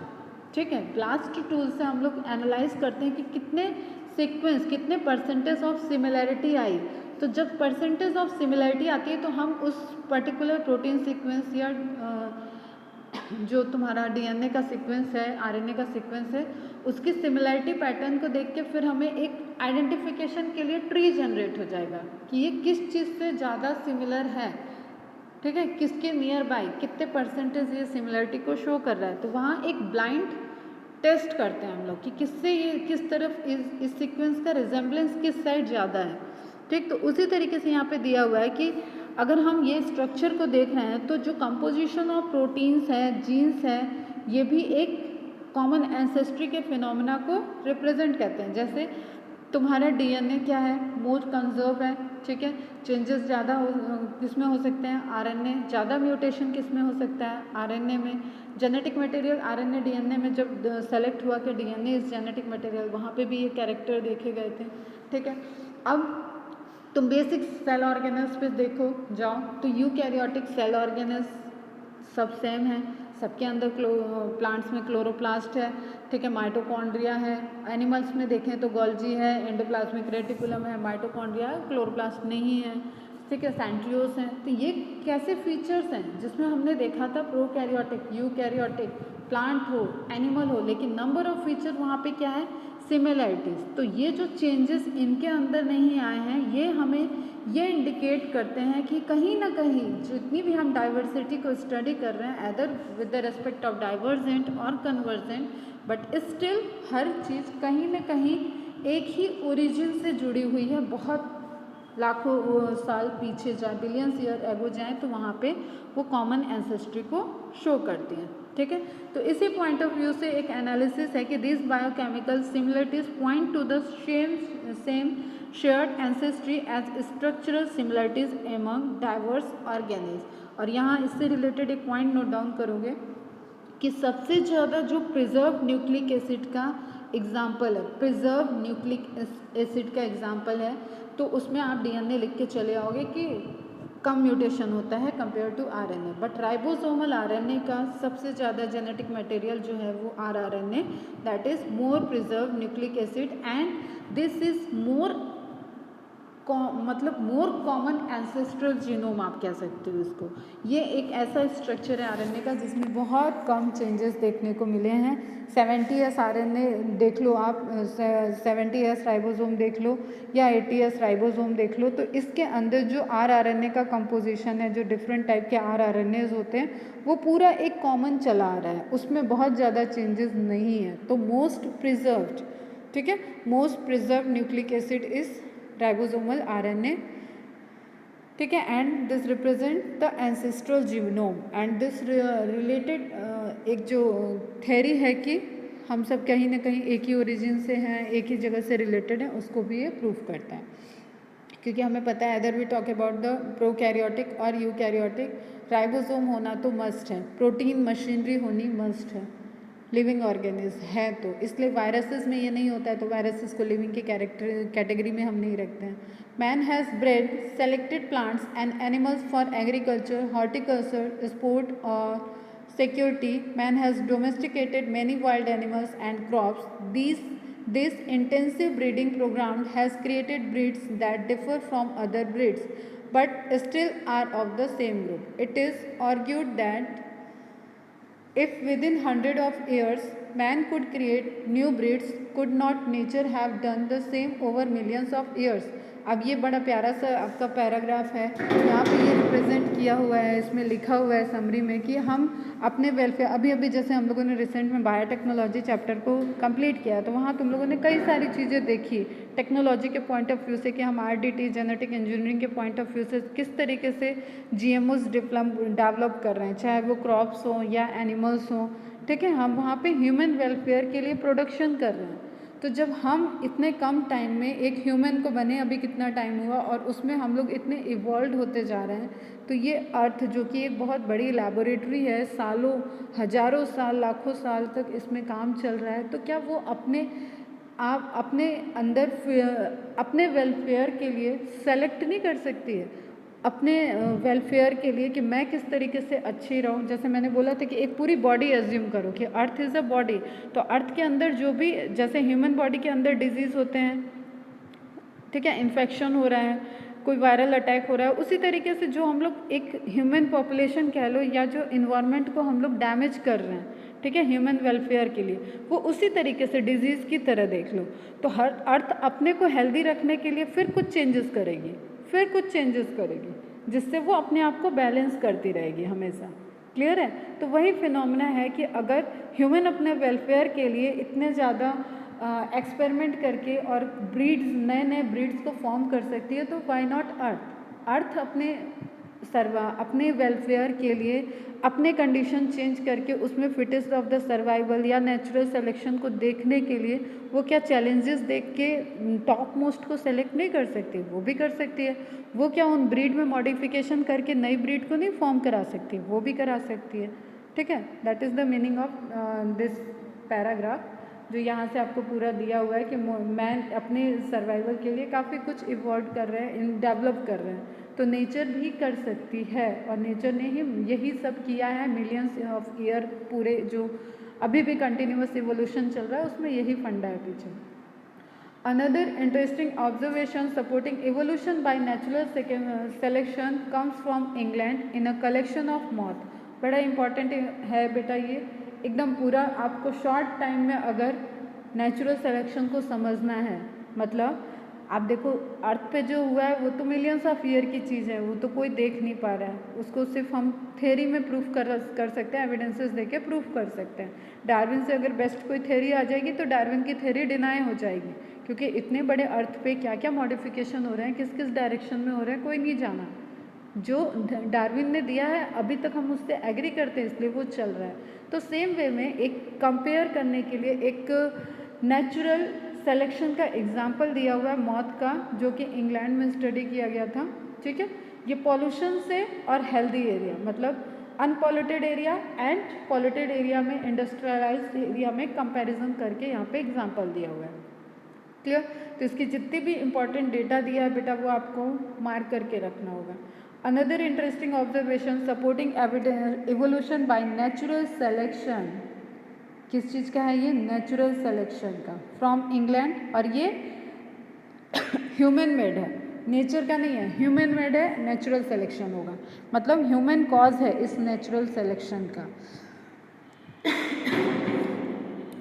S1: ठीक है। ब्लास्ट टूल से हम लोग एनालाइज करते हैं कि कितने सीक्वेंस, कितने परसेंटेज ऑफ सिमिलैरिटी आई। तो जब परसेंटेज ऑफ सिमिलैरिटी आती है तो हम उस पर्टिकुलर प्रोटीन सीक्वेंस या जो तुम्हारा डीएनए का सीक्वेंस है, आरएनए का सीक्वेंस है, उसकी सिमिलैरिटी पैटर्न को देख के फिर हमें एक आइडेंटिफिकेशन के लिए ट्री जनरेट हो जाएगा कि ये किस चीज़ से ज़्यादा सिमिलर है, ठीक है, किसके नियर बाय कितने परसेंटेज ये सिमिलरिटी को शो कर रहा है। तो वहाँ एक ब्लाइंड टेस्ट करते हैं हम लोग कि किससे ये किस तरफ इस सीक्वेंस का रिजेम्बलेंस किस साइड ज़्यादा है, ठीक। तो उसी तरीके से यहाँ पे दिया हुआ है कि अगर हम ये स्ट्रक्चर को देख रहे हैं तो जो कंपोजिशन ऑफ प्रोटीन्स है, जीन्स है, ये भी एक कॉमन एंसेस्ट्री के फिनोमेना को रिप्रेजेंट करते हैं। जैसे तुम्हारा डीएनए क्या है, मोर कंजर्व है, ठीक है, चेंजेस ज़्यादा किसमें हो सकते हैं, आरएनए, ज़्यादा म्यूटेशन किसमें हो सकता है, आरएनए में। जेनेटिक मटेरियल आरएनए डीएनए में जब सेलेक्ट हुआ कि डीएनए इज जेनेटिक मटेरियल, वहाँ पे भी ये कैरेक्टर देखे गए थे, ठीक है। अब तुम बेसिक सेल ऑर्गेनल्स पे देखो जाओ तो यूकैरियोटिक सेल ऑर्गेनल्स सब सेम है, सबके अंदर प्लांट्स में क्लोरोप्लास्ट है, ठीक है, माइटोकॉन्ड्रिया है। एनिमल्स में देखें तो गोल्जी है, एंडोप्लाज्मिक रेटिकुलम है, माइटोकॉन्ड्रिया है, क्लोरोप्लास्ट नहीं है, ठीक है, सेंट्रियोल्स हैं। तो ये कैसे फीचर्स हैं जिसमें हमने देखा था प्रोकैरियोटिक, यूकैरियोटिक, प्लांट हो, एनिमल हो, लेकिन नंबर ऑफ फीचर वहाँ पे क्या है, सिमिलैरिटीज़। तो ये जो चेंजेस इनके अंदर नहीं आए हैं, ये हमें ये इंडिकेट करते हैं कि कहीं ना कहीं जितनी भी हम डाइवर्सिटी को स्टडी कर रहे हैं, either with the respect of divergent और कन्वर्जेंट, बट स्टिल हर चीज़ कहीं ना कहीं एक ही ओरिजिन से जुड़ी हुई है। बहुत लाखों साल पीछे जाए, बिलियंस ईयर एगो जाएँ तो वहाँ पे वो कॉमन एंसेस्ट्री को शो करती हैं, ठीक है। तो इसी पॉइंट ऑफ व्यू से एक एनालिसिस है कि this biochemical similarities point to the same shared ancestry as structural similarities among diverse organisms. और यहाँ इससे रिलेटेड एक पॉइंट नोट डाउन करोगे कि सबसे ज़्यादा जो प्रिजर्व न्यूक्लिक एसिड का एग्जाम्पल है, प्रिजर्व न्यूक्लिक एसिड का एग्जाम्पल है, तो उसमें आप डीएनए लिख के चले आओगे कि कम म्यूटेशन होता है compare to RNA. But ribosomal RNA का सबसे ज़्यादा जेनेटिक मटेरियल जो है वो rRNA, that is more preserve nucleic acid and this is more मतलब मोर कॉमन एंसेस्ट्रल जीनोम आप कह सकते हो इसको। ये एक ऐसा स्ट्रक्चर है आरएनए का जिसमें बहुत कम चेंजेस देखने को मिले हैं। 70S आरएनए देख लो आप, 70S राइबोसोम देख लो या 80S राइबोसोम देख लो, तो इसके अंदर जो आरआरएनए का कंपोजिशन है, जो डिफरेंट टाइप के आरआरएनएज होते हैं, वो पूरा एक कॉमन चला आ रहा है, उसमें बहुत ज़्यादा चेंजेस नहीं है। तो मोस्ट प्रिजर्व्ड, ठीक है, most preserve nucleic acid is ribosomal RNA, ठीक है, and this represent the ancestral genome and this related एक जो थ्योरी है कि हम सब कहीं ना कहीं एक ही ओरिजिन से हैं, एक ही जगह से रिलेटेड हैं, उसको भी ये प्रूव करता है। क्योंकि हमें पता है other we talk about the prokaryotic और यूकैरियोटिक, राइबोसोम होना तो मस्ट है, प्रोटीन मशीनरी होनी मस्ट है, लिविंग ऑर्गेनिज्म है, तो इसलिए वायरसेस में ये नहीं होता है, तो वायरसेस को लिविंग के कैटेगरी में हम नहीं रखते हैं। Man has bread selected plants and animals for agriculture, horticulture, sport और security. Man has domesticated many wild animals and crops. This intensive breeding program has created breeds that differ from other breeds but still are of the same group. It is argued that if within hundred of years man could create new breeds, could not nature have done the same over millions of years? अब ये बड़ा प्यारा सा आपका paragraph है, यहाँ पे ये रिप्रेजेंट किया हुआ है, इसमें लिखा हुआ है समरी में कि हम अपने वेलफेयर, अभी जैसे हम लोगों ने रिसेंट में बायोटेक्नोलॉजी चैप्टर को कंप्लीट किया, तो वहाँ तुम लोगों ने कई सारी चीज़ें देखी टेक्नोलॉजी के पॉइंट ऑफ व्यू से कि हम आरडीटी जेनेटिक इंजीनियरिंग के पॉइंट ऑफ व्यू से किस तरीके से जीएमओज डेवलप कर रहे हैं, चाहे वो क्रॉप्स हों या एनिमल्स हों, ठीक है, हम वहाँ पे ह्यूमन वेलफेयर के लिए प्रोडक्शन कर रहे हैं। तो जब हम इतने कम टाइम में एक ह्यूमन को बने, अभी कितना टाइम हुआ, और उसमें हम लोग इतने इवॉल्व होते जा रहे हैं, तो ये अर्थ जो कि एक बहुत बड़ी लैबोरेटरी है, सालों हजारों साल लाखों साल तक इसमें काम चल रहा है, तो क्या वो आप अपने अंदर अपने वेलफेयर के लिए सेलेक्ट नहीं कर सकती है? अपने वेलफेयर के लिए कि मैं किस तरीके से अच्छी रहूं। जैसे मैंने बोला था कि एक पूरी बॉडी एज्यूम करो कि अर्थ इज़ अ बॉडी, तो अर्थ के अंदर जो भी, जैसे ह्यूमन बॉडी के अंदर डिजीज़ होते हैं, ठीक है, इन्फेक्शन हो रहा है, कोई वायरल अटैक हो रहा है, उसी तरीके से जो हम लोग एक ह्यूमन पॉपुलेशन कह लो या जो इन्वायरमेंट को हम लोग डैमेज कर रहे हैं, ठीक है, ह्यूमन वेलफेयर के लिए, वो उसी तरीके से डिजीज़ की तरह देख लो। तो हर अर्थ अपने को हेल्दी रखने के लिए फिर कुछ चेंजेस करेगी, फिर कुछ चेंजेस करेगी, जिससे वो अपने आप को बैलेंस करती रहेगी हमेशा। क्लियर है? तो वही फिनोमेना है कि अगर ह्यूमन अपने वेलफेयर के लिए इतने ज़्यादा एक्सपेरिमेंट करके और ब्रीड्स, नए नए ब्रीड्स को फॉर्म कर सकती है, तो वाई नॉट अर्थ। अर्थ अपने वेलफेयर के लिए अपने कंडीशन चेंज करके उसमें फिटेस्ट ऑफ द सर्वाइवल या नेचुरल सिलेक्शन को देखने के लिए वो क्या चैलेंजेस देख के टॉप मोस्ट को सेलेक्ट नहीं कर सकती, वो भी कर सकती है। वो क्या उन ब्रीड में मॉडिफिकेशन करके नई ब्रीड को नहीं फॉर्म करा सकती, वो भी करा सकती है। ठीक है, that is the meaning of this paragraph, जो यहाँ से आपको पूरा दिया हुआ है कि मैन अपने सर्वाइवल के लिए काफ़ी कुछ इवॉल्व कर रहे हैं, डेवलप कर रहे हैं, तो नेचर भी कर सकती है, और नेचर ने ही यही सब किया है मिलियंस ऑफ ईयर। पूरे जो अभी भी कंटिन्यूअस इवोल्यूशन चल रहा है उसमें यही फंडा है पीछे। Another interesting observation supporting evolution by natural selection comes from England in a collection of moth। बड़ा इम्पॉर्टेंट है बेटा ये, एकदम पूरा आपको शॉर्ट टाइम में अगर नेचुरल सिलेक्शन को समझना है, मतलब आप देखो अर्थ पे जो हुआ है वो तो मिलियंस ऑफ ईयर की चीज़ है, वो तो कोई देख नहीं पा रहा है, उसको सिर्फ हम थ्योरी में प्रूफ कर सकते हैं, एविडेंसेस देके प्रूफ कर सकते हैं। डार्विन से अगर बेस्ट कोई थ्योरी आ जाएगी तो डार्विन की थ्योरी डिनाई हो जाएगी, क्योंकि इतने बड़े अर्थ पे क्या क्या मॉडिफिकेशन हो रहे हैं, किस किस डायरेक्शन में हो रहे हैं, कोई नहीं जाना। जो डार्विन ने दिया है अभी तक हम उससे एग्री करते हैं, इसलिए वो चल रहा है। तो सेम वे में एक कंपेयर करने के लिए एक नेचुरल सिलेक्शन का एग्जाम्पल दिया हुआ है मॉथ का, जो कि इंग्लैंड में स्टडी किया गया था। ठीक है, ये पॉल्यूशन से और हेल्दी एरिया, मतलब unpolluted area and polluted area में, इंडस्ट्रियलाइज्ड एरिया में कंपैरिजन करके यहाँ पे एग्जाम्पल दिया हुआ है। क्लियर? तो इसकी जितनी भी इंपॉर्टेंट डेटा दिया है बेटा वो आपको मार्क करके रखना होगा। Another interesting observation supporting evolution by natural selection, किस चीज़ का है ये? नेचुरल सेलेक्शन का, फ्रॉम इंग्लैंड, और ये ह्यूमन मेड है, नेचर का नहीं है, ह्यूमन मेड है, नेचुरल सेलेक्शन होगा, मतलब ह्यूमन कॉज है इस नेचुरल सेलेक्शन का।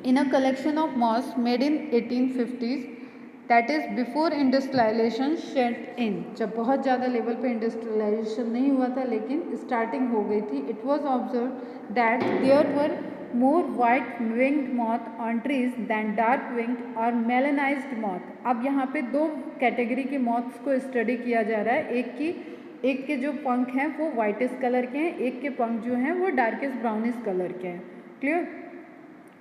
S1: In a collection of moths made in 1850s, that is before industrialization set in, जब बहुत ज़्यादा लेवल पे इंडस्ट्रियलाइजेशन नहीं हुआ था लेकिन स्टार्टिंग हो गई थी, it was observed that there were more white winged moth on trees than dark winged or melanized moth। अब यहाँ पे दो कैटेगरी के मॉथ्स को स्टडी किया जा रहा है, एक के जो पंख हैं वो वाइटिश कलर के हैं, एक के पंख जो हैं वो डार्केस्ट ब्राउनिश कलर के हैं। क्लियर?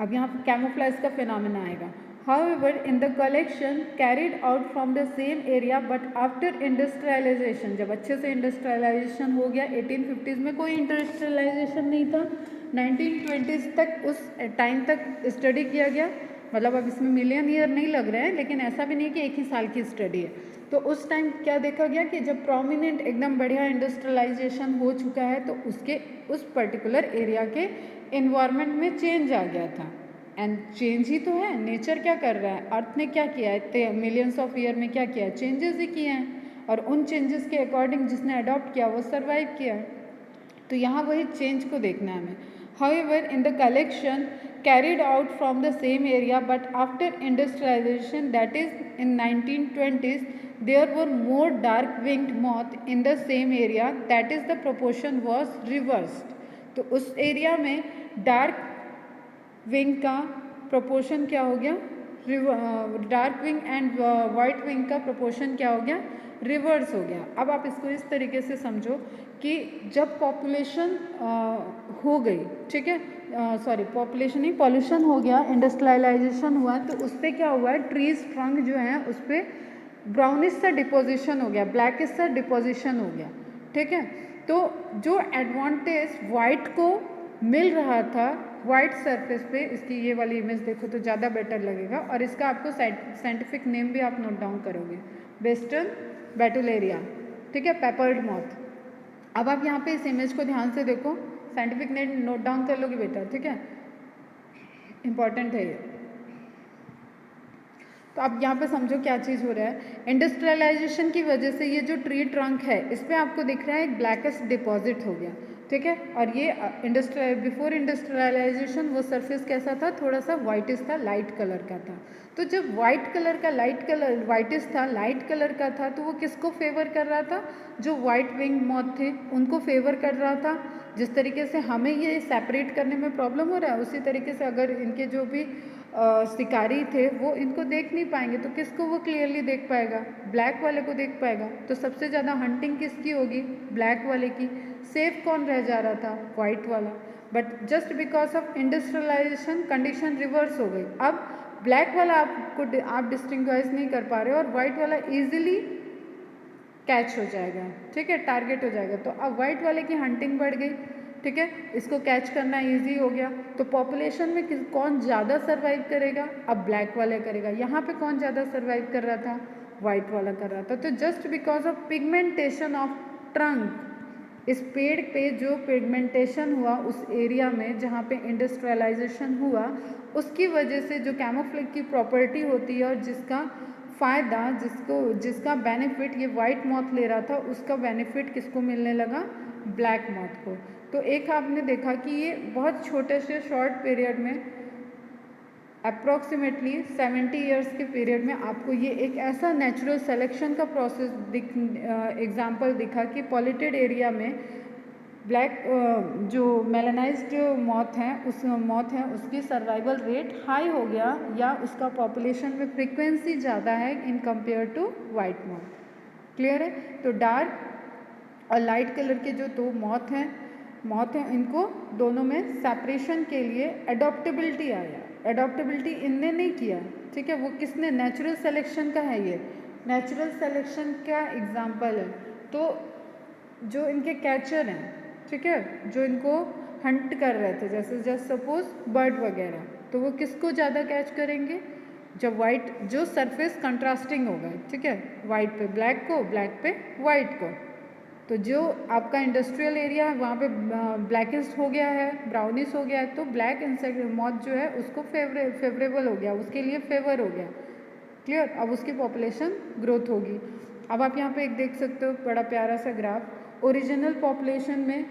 S1: अब यहाँ पर कैमोफ्लेज का फिनोमेना आएगा। However, in the collection carried out from the same area but after industrialization, जब अच्छे से इंडस्ट्रियलाइजेशन हो गया, 1850s में कोई इंडस्ट्रियलाइजेशन नहीं था, 1920s तक उस टाइम तक स्टडी किया गया, मतलब अब इसमें मिलियन ईयर नहीं लग रहे हैं, लेकिन ऐसा भी नहीं कि एक ही साल की स्टडी है। तो उस टाइम क्या देखा गया कि जब प्रोमिनेंट एकदम बढ़िया इंडस्ट्रियलाइजेशन हो चुका है तो उसके उस पर्टिकुलर एरिया के इन्वायरमेंट में चेंज आ गया था। एंड चेंज ही तो है, नेचर क्या कर रहा है, अर्थ ने क्या किया है, मिलियंस ऑफ ईयर में क्या किया है, चेंजेस ही किए हैं, और उन चेंजेस के अकॉर्डिंग जिसने अडॉप्ट किया वो सर्वाइव किया है। तो यहाँ वही चेंज को देखना है हमें। However, in the collection carried out from the same area but after industrialization, that is in 1920s, there were more dark winged moth in the same area, that is the proportion was reversed। तो उस area में dark wing का proportion क्या हो गया, dark wing and white wing का proportion क्या हो गया, रिवर्स हो गया। अब आप इसको इस तरीके से समझो कि जब पॉपुलेशन हो गई, ठीक है, सॉरी पॉपुलेशन नहीं, पॉल्यूशन हो गया, इंडस्ट्रियलाइजेशन हुआ, तो उस पर क्या हुआ है, ट्रीज ट्रंक जो है उस पर ब्राउनिश सा डिपोजिशन हो गया, ब्लैकिश सा डिपोजिशन हो गया। ठीक है, तो जो एडवांटेज वाइट को मिल रहा था वाइट सरफेस पे, इसकी ये वाली इमेज देखो तो ज़्यादा बेटर लगेगा, और इसका आपको साइंटिफिक नेम भी आप नोट डाउन करोगे, वेस्टर्न बेटुलेरिया। ठीक है, पेपर्ड मॉथ। अब आप यहाँ पे इस इमेज को ध्यान से देखो, साइंटिफिक नेम नोट डाउन कर लोगे बेटा, ठीक है, इंपॉर्टेंट है ये। तो अब यहाँ पे समझो क्या चीज़ हो रहा है। इंडस्ट्रियलाइजेशन की वजह से ये जो ट्री ट्रंक है इस पर आपको दिख रहा है एक ब्लैकेस्ट डिपॉजिट हो गया, ठीक है। और ये बिफोर इंडस्ट्रियलाइजेशन वो सरफेस कैसा था, थोड़ा सा वाइटिश था, लाइट कलर का था। तो जब वाइट कलर का वाइटिश था, लाइट कलर का था, तो वो किसको फेवर कर रहा था, जो वाइट विंग मॉथ थे उनको फेवर कर रहा था। जिस तरीके से हमें ये सेपरेट करने में प्रॉब्लम हो रहा है, उसी तरीके से अगर इनके जो भी शिकारी थे वो इनको देख नहीं पाएंगे, तो किसको वो क्लियरली देख पाएगा, ब्लैक वाले को देख पाएगा। तो सबसे ज़्यादा हंटिंग किसकी होगी, ब्लैक वाले की। सेफ कौन रह जा रहा था, वाइट वाला। But just because of industrialization condition reverse हो गई। अब ब्लैक वाला आप डिस्टिंग्विश नहीं कर पा रहे हो और वाइट वाला ईजिली कैच हो जाएगा, ठीक है, टारगेट हो जाएगा। तो अब वाइट वाले की हंटिंग बढ़ गई, ठीक है, इसको कैच करना इजी हो गया। तो पॉपुलेशन में कौन ज़्यादा सर्वाइव करेगा, अब ब्लैक वाले करेगा। यहाँ पे कौन ज़्यादा सर्वाइव कर रहा था, वाइट वाला कर रहा था। तो just because of pigmentation of trunk, इस पेड़ पे जो पिगमेंटेशन हुआ उस एरिया में जहाँ पे इंडस्ट्रियलाइजेशन हुआ, उसकी वजह से जो कैमोफ्लेज की प्रॉपर्टी होती है और जिसका फ़ायदा जिसका बेनिफिट ये वाइट मॉथ ले रहा था, उसका बेनिफिट किसको मिलने लगा, ब्लैक मॉथ को। तो एक आपने देखा कि ये बहुत छोटे से शॉर्ट पीरियड में अप्रॉक्सीमेटली 70 ईयर्स के पीरियड में आपको ये एक ऐसा नेचुरल सिलेक्शन का प्रोसेस एग्जाम्पल दिखा कि पॉल्यूटेड एरिया में ब्लैक जो मेलानाइज्ड मॉथ है उसकी सर्वाइवल रेट हाई हो गया, या उसका पॉपुलेशन में फ्रीक्वेंसी ज़्यादा है in compare to white moth. Clear है। तो डार्क और लाइट कलर के जो दो मॉथ हैं इनको दोनों में सेपरेशन के लिए एडॉप्टेबिलिटी आया। एडॉप्टेबिलिटी इनने नहीं किया, ठीक है, वो किसने, नेचुरल सिलेक्शन का है, ये नेचुरल सिलेक्शन का एग्जाम्पल है। तो जो इनके कैचर हैं, ठीक है, जो इनको हंट कर रहे थे, जैसे जस्ट सपोज बर्ड वगैरह, तो वो किसको ज़्यादा कैच करेंगे, जब वाइट जो सरफेस कंट्रास्टिंग होगा, ठीक है, वाइट पे ब्लैक को, ब्लैक पे वाइट को। तो जो आपका इंडस्ट्रियल एरिया है वहाँ पे ब्लैकिश हो गया है, ब्राउनिश हो गया है, तो ब्लैक इंसेक्ट मॉथ जो है उसको फेवरेबल हो गया, उसके लिए फेवर हो गया। क्लियर। अब उसकी पॉपुलेशन ग्रोथ होगी। अब आप यहाँ पे एक देख सकते हो बड़ा प्यारा सा ग्राफ। ओरिजिनल पॉपुलेशन में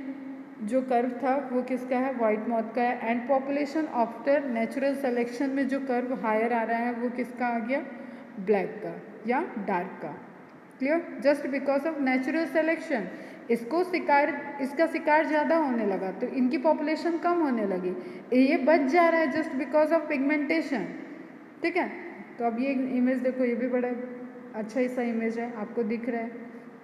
S1: जो कर्व था वो किसका है, वाइट मॉथ का है। And population after natural selection में जो कर्व हायर आ रहा है वो किसका आ गया, ब्लैक का या डार्क का। Clear. Just because of natural selection इसका शिकार ज़्यादा होने लगा, तो इनकी पॉपुलेशन कम होने लगी, ये बच जा रहा है जस्ट बिकॉज ऑफ पिगमेंटेशन, ठीक है। तो अब ये इमेज देखो, ये भी बड़ा अच्छा सा इमेज है, आपको दिख रहा है,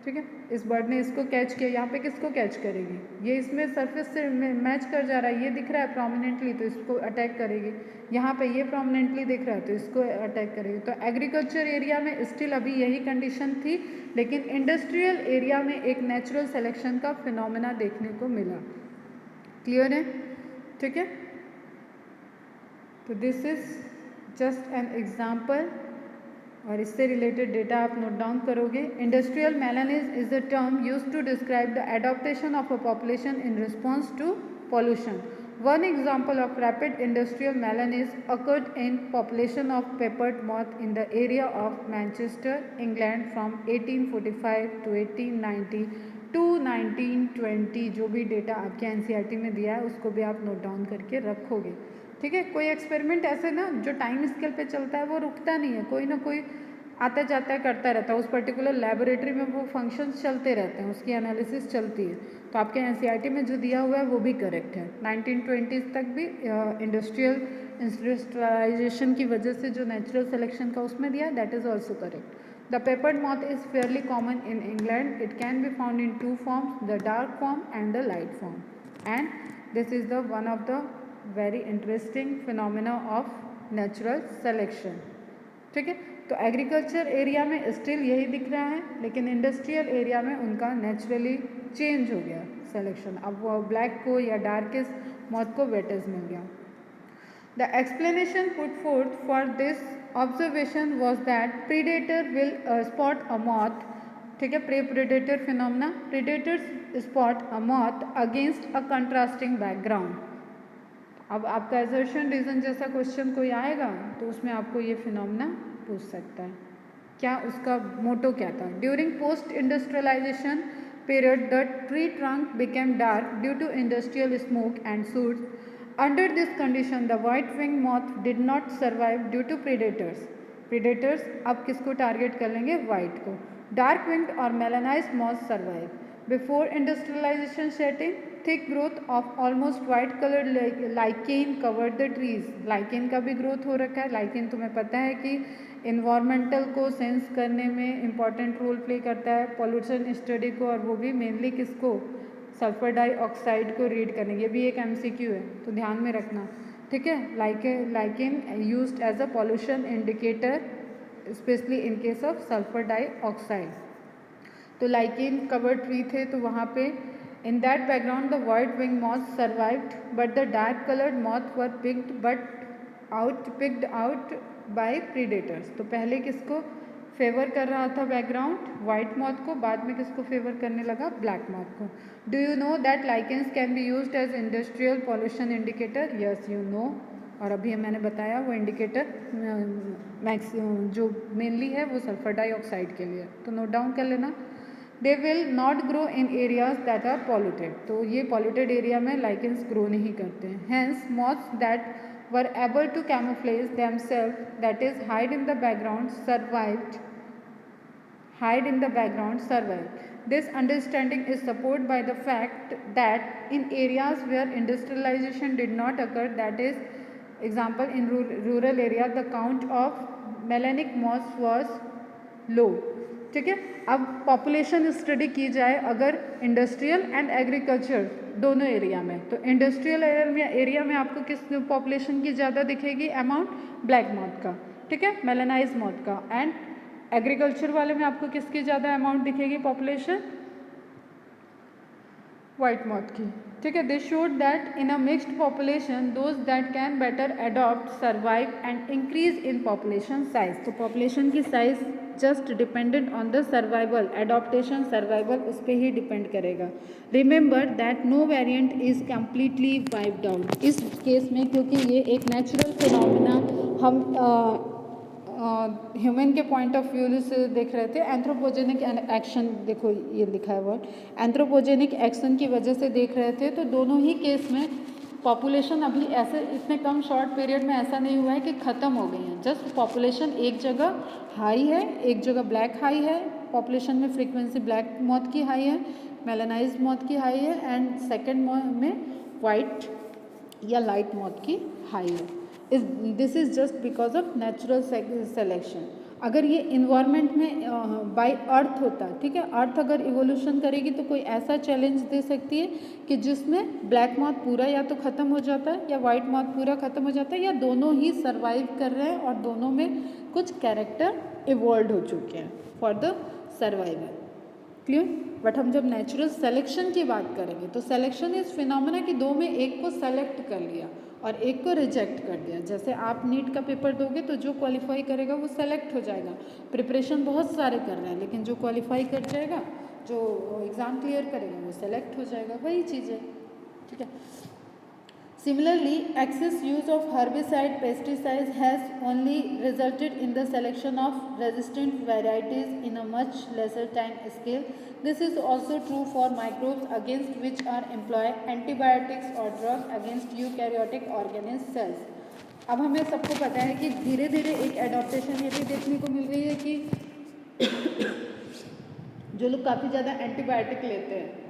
S1: ठीक है। इस बर्ड ने इसको कैच किया, यहाँ पे किसको कैच करेगी, ये इसमें सरफेस से मैच कर जा रहा है, ये दिख रहा है प्रोमिनेंटली, तो इसको अटैक करेगी। यहाँ पे ये प्रोमिनेंटली दिख रहा है तो इसको अटैक करेगी। तो एग्रीकल्चर एरिया में स्टिल अभी यही कंडीशन थी, लेकिन इंडस्ट्रियल एरिया में एक नेचुरल सिलेक्शन का फिनोमेना देखने को मिला। क्लियर है, ठीक है। तो this is just an example, और इससे रिलेटेड डेटा आप नोट डाउन करोगे। Industrial melanism is the term used to describe the adaptation of a population in response to pollution. One example of rapid industrial melanese occurred in population of peppered moth in the area of Manchester, England from 1845 to 1890 to 1920। जो भी data आपके NCERT में दिया है उसको भी आप note down करके रखोगे, ठीक है। कोई एक्सपेरिमेंट ऐसे ना जो टाइम स्केल पे चलता है वो रुकता नहीं है, कोई ना कोई आता जाता है, करता रहता है, उस पर्टिकुलर लेबोरेटरी में वो फंक्शंस चलते रहते हैं, उसकी एनालिसिस चलती है। तो आपके NCERT में जो दिया हुआ है वो भी करेक्ट है। 1920s तक भी इंडस्ट्रियलाइजेशन की वजह से जो नेचुरल सिलेक्शन का उसमें दिया, that is also correct. The peppered moth is Fairlie common in England. It can be found in two forms, the dark form and the light form, and this is the one of the very interesting phenomena of natural selection, ठीक है। तो agriculture area में still यही दिख रहा है, लेकिन industrial area में उनका नेचुरली चेंज हो गया सिलेक्शन, अब वो ब्लैक को या डार्केस्ट मॉथ को वेटेज मिल गया। The explanation put forth for this observation was that predator will spot a moth ठीक है। Prey predator phenomena, predators spot a moth against a contrasting background. अब आपका एजर्शन रीजन जैसा क्वेश्चन कोई आएगा तो उसमें आपको ये फिनोमेना पूछ सकता है। क्या उसका मोटो क्या था? During post industrialization period the tree trunk became dark due to industrial smoke and soots. Under this condition the white wing moth did not survive due to predators. Predators अब किसको target कर लेंगे? White को। Dark winged और melanized moth survive. Before industrialization setting thick growth of almost white coloured lichen covered the trees. Lichen का भी growth हो रखा है। लाइकेन तुम्हें पता है कि इन्वायरमेंटल को सेंस करने में इम्पॉर्टेंट रोल प्ले करता है, पॉल्यूशन स्टडी को, और वो भी मेनली किसको? सल्फर डाइऑक्साइड को रीड करने। ये भी एक एमसीक्यू है तो ध्यान में रखना, ठीक है। Lichen used as a pollution indicator specially in case of sulphur dioxide. तो लाइकेन कवर्ड ट्री थे तो वहाँ पे in that background the white wing moth survived but the dark coloured moth were picked out by predators. तो पहले किसको favour कर रहा था बैकग्राउंड? वाइट मॉथ को। बाद में किसको फेवर करने लगा? ब्लैक मॉथ को। Do you know that lichens can be used as industrial pollution indicator? Yes you know. और अभी मैंने बताया वो इंडिकेटर जो मेनली है वो सल्फर डाइऑक्साइड के लिए। तो नोट डाउन कर लेना। They will not grow in areas that are polluted. तो ये पॉल्यूटेड एरिया में लाइकेंस ग्रो नहीं करते हैं। Hence moths that were able to camouflage themselves, that is hide in the background, survived. This understanding is supported by the fact that in areas where industrialization did not occur, that is example in rural area, the count of melanic moths was low. ठीक है। अब population study की जाए अगर industrial and agriculture दोनों area में, तो industrial area में आपको किस पॉपुलेशन की ज़्यादा दिखेगी? अमाउंट ब्लैक मॉथ का, ठीक है, मेलानाइज मॉथ का। एंड एग्रीकल्चर वाले में आपको किसकी ज़्यादा अमाउंट दिखेगी पॉपुलेशन? वाइट मॉथ की, ठीक है। They showed that in a mixed population those that can better adopt survive and increase in population size. तो पॉपुलेशन की size just dependent on the survival, adaptation survival उस पर ही depend करेगा। Remember that no variant is completely wiped out. इस case में क्योंकि ये एक नेचुरल फिनोमिना हम ह्यूमन के पॉइंट ऑफ व्यू से देख रहे थे, एंथ्रोपोजेनिक एक्शन, देखो ये लिखा है वर्ड, एंथ्रोपोजेनिक एक्शन की वजह से देख रहे थे। तो दोनों ही केस में पॉपुलेशन अभी ऐसे इतने कम शॉर्ट पीरियड में ऐसा नहीं हुआ है कि ख़त्म हो गई है। जस्ट पॉपुलेशन एक जगह हाई है, एक जगह ब्लैक हाई है, पॉपुलेशन में फ्रीक्वेंसी ब्लैक मॉथ की हाई है, मेलानाइज मॉथ की हाई है, एंड सेकेंड में वाइट या लाइट मॉथ की हाई है। This is just because of natural selection. अगर ये इन्वायरमेंट में बाय अर्थ होता, ठीक है, अर्थ अगर इवोल्यूशन करेगी तो कोई ऐसा चैलेंज दे सकती है कि जिसमें ब्लैक मॉथ पूरा या तो ख़त्म हो जाता है या वाइट मॉथ पूरा ख़त्म हो जाता है, या दोनों ही सर्वाइव कर रहे हैं और दोनों में कुछ कैरेक्टर इवॉल्व हो चुके हैं for the survival. Clear? But हम जब नेचुरल सेलेक्शन की बात करेंगे तो सेलेक्शन इस फिनोमेना कि दो में एक को सेलेक्ट कर लिया और एक को रिजेक्ट कर दिया। जैसे आप नीट का पेपर दोगे तो जो क्वालिफाई करेगा वो सेलेक्ट हो जाएगा। प्रिपरेशन बहुत सारे कर रहे हैं लेकिन जो क्वालिफाई कर जाएगा, जो एग्ज़ाम क्लियर करेगा वो सेलेक्ट हो जाएगा, वही चीज़ है, ठीक है। Similarly, excess use of herbicide pesticides has only resulted in the selection of resistant varieties in a much lesser time scale. This is also true for microbes against which are employed antibiotics or drugs against eukaryotic organism cells. अब हमें सबको पता है कि धीरे धीरे एक adaptation ये भी देखने को मिल रही है कि जो लोग काफ़ी ज़्यादा एंटीबायोटिक लेते हैं,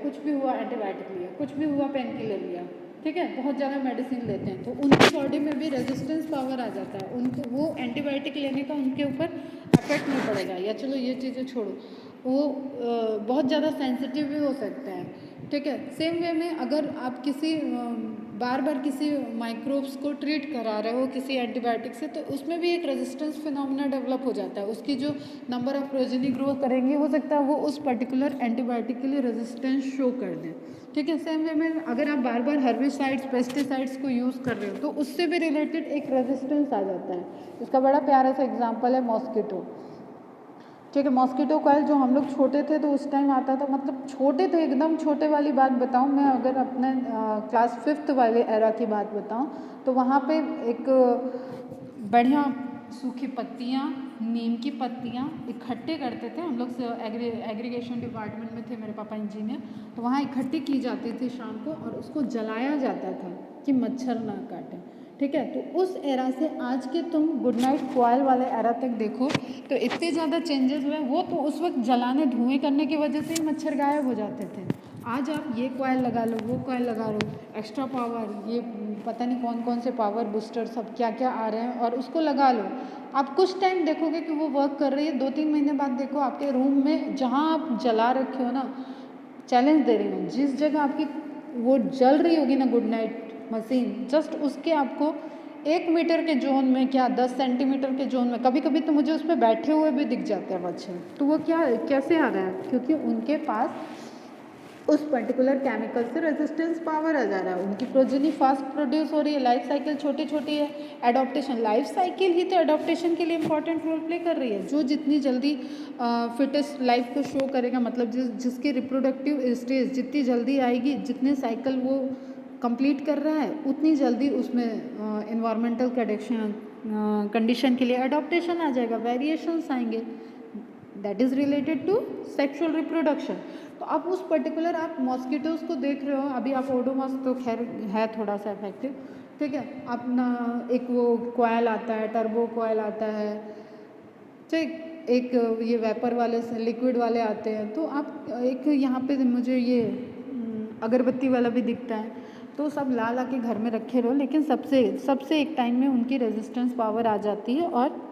S1: कुछ भी हुआ एंटीबायोटिक लिया, कुछ भी हुआ पेन किलर लिया, ठीक है, बहुत ज़्यादा मेडिसिन लेते हैं, तो उनकी बॉडी में भी रेजिस्टेंस पावर आ जाता है। उनको वो एंटीबायोटिक लेने का उनके ऊपर इफेक्ट नहीं पड़ेगा, या चलो ये चीज़ें छोड़ो, वो बहुत ज़्यादा सेंसिटिव भी हो सकता है, ठीक है। सेम वे में अगर आप किसी बार बार किसी माइक्रोब्स को ट्रीट करा रहे हो किसी एंटीबायोटिक से, तो उसमें भी एक रेजिस्टेंस फिनोमेना डेवलप हो जाता है। उसकी जो नंबर ऑफ प्रोजेनी ग्रो करेंगे, हो सकता है वो उस पर्टिकुलर एंटीबायोटिक के लिए रेजिस्टेंस शो कर दें, ठीक है। सेम वे में अगर आप बार बार हर्बिसाइड्स पेस्टिसाइड्स को यूज़ कर रहे हो तो उससे भी रिलेटेड एक रेजिस्टेंस आ जाता है। इसका बड़ा प्यारा सा एग्जाम्पल है मॉस्किटो। ठीक है। मॉस्किटो कॉइल जो हम लोग छोटे थे तो उस टाइम आता था, मतलब छोटे थे एकदम, छोटे वाली बात बताऊँ मैं, अगर अपने क्लास 5th वाले एरा की बात बताऊँ तो वहाँ पे एक बढ़िया सूखी पत्तियाँ, नीम की पत्तियाँ इकट्ठे करते थे हम लोग से, एग्रीगेशन डिपार्टमेंट में थे मेरे पापा इंजीनियर, तो वहाँ इकट्ठी की जाती थी शाम को और उसको जलाया जाता था कि मच्छर ना काटे। ठीक है, तो उस एरा से आज के तुम गुड नाइट कॉइल वाले एरा तक देखो तो इतने ज़्यादा चेंजेस हुए। वो तो उस वक्त जलाने धुएं करने की वजह से ही मच्छर गायब हो जाते थे। आज आप ये कॉइल लगा लो, वो कॉइल लगा लो, एक्स्ट्रा पावर, ये पता नहीं कौन कौन से पावर बूस्टर सब क्या क्या आ रहे हैं, और उसको लगा लो। आप कुछ टाइम देखोगे कि वो वर्क कर रही है, 2-3 महीने बाद देखो आपके रूम में जहाँ आप जला रखे हो ना, चैलेंज दे रही हूँ, जिस जगह आपकी वो जल रही होगी ना गुड नाइट मशीन, जस्ट उसके आपको 1 मीटर के जोन में, क्या 10 सेंटीमीटर के जोन में, कभी कभी तो मुझे उस पर बैठे हुए भी दिख जाते हैं मच्छर। तो वो क्या कैसे आ रहा है? क्योंकि उनके पास उस पर्टिकुलर केमिकल से रेजिस्टेंस पावर आ जा रहा है, उनकी प्रोजेनी फास्ट प्रोड्यूस हो रही है, लाइफ साइकिल छोटी छोटी है, एडॉप्टेशन, लाइफ साइकिल ही तो एडॉप्टेशन के लिए इंपॉर्टेंट रोल प्ले कर रही है। जो जितनी जल्दी फिटेस्ट लाइफ को शो करेगा, मतलब जिसकी रिप्रोडक्टिव स्टेज जितनी जल्दी आएगी, जितने साइकिल वो कंप्लीट कर रहा है, उतनी जल्दी उसमें इन्वायरमेंटल कंडीशन के लिए एडॉप्टेशन आ जाएगा, वेरिएशंस आएंगे, that is related to sexual reproduction. तो अब उस पर्टिकुलर आप मॉस्किटोज़ को देख रहे हो, अभी आप ओडोमॉस तो खैर है थोड़ा सा इफेक्टिव, ठीक है, अपना एक वो कॉइल आता है, टर्बो कॉइल आता है, ठीक, एक ये वेपर वाले से लिक्विड वाले आते हैं, तो आप एक यहाँ पे मुझे ये अगरबत्ती वाला भी दिखता है, तो सब ला ला के घर में रखे रहो, लेकिन सबसे सबसे एक टाइम में उनकी रेजिस्टेंस पावर आ जाती है। और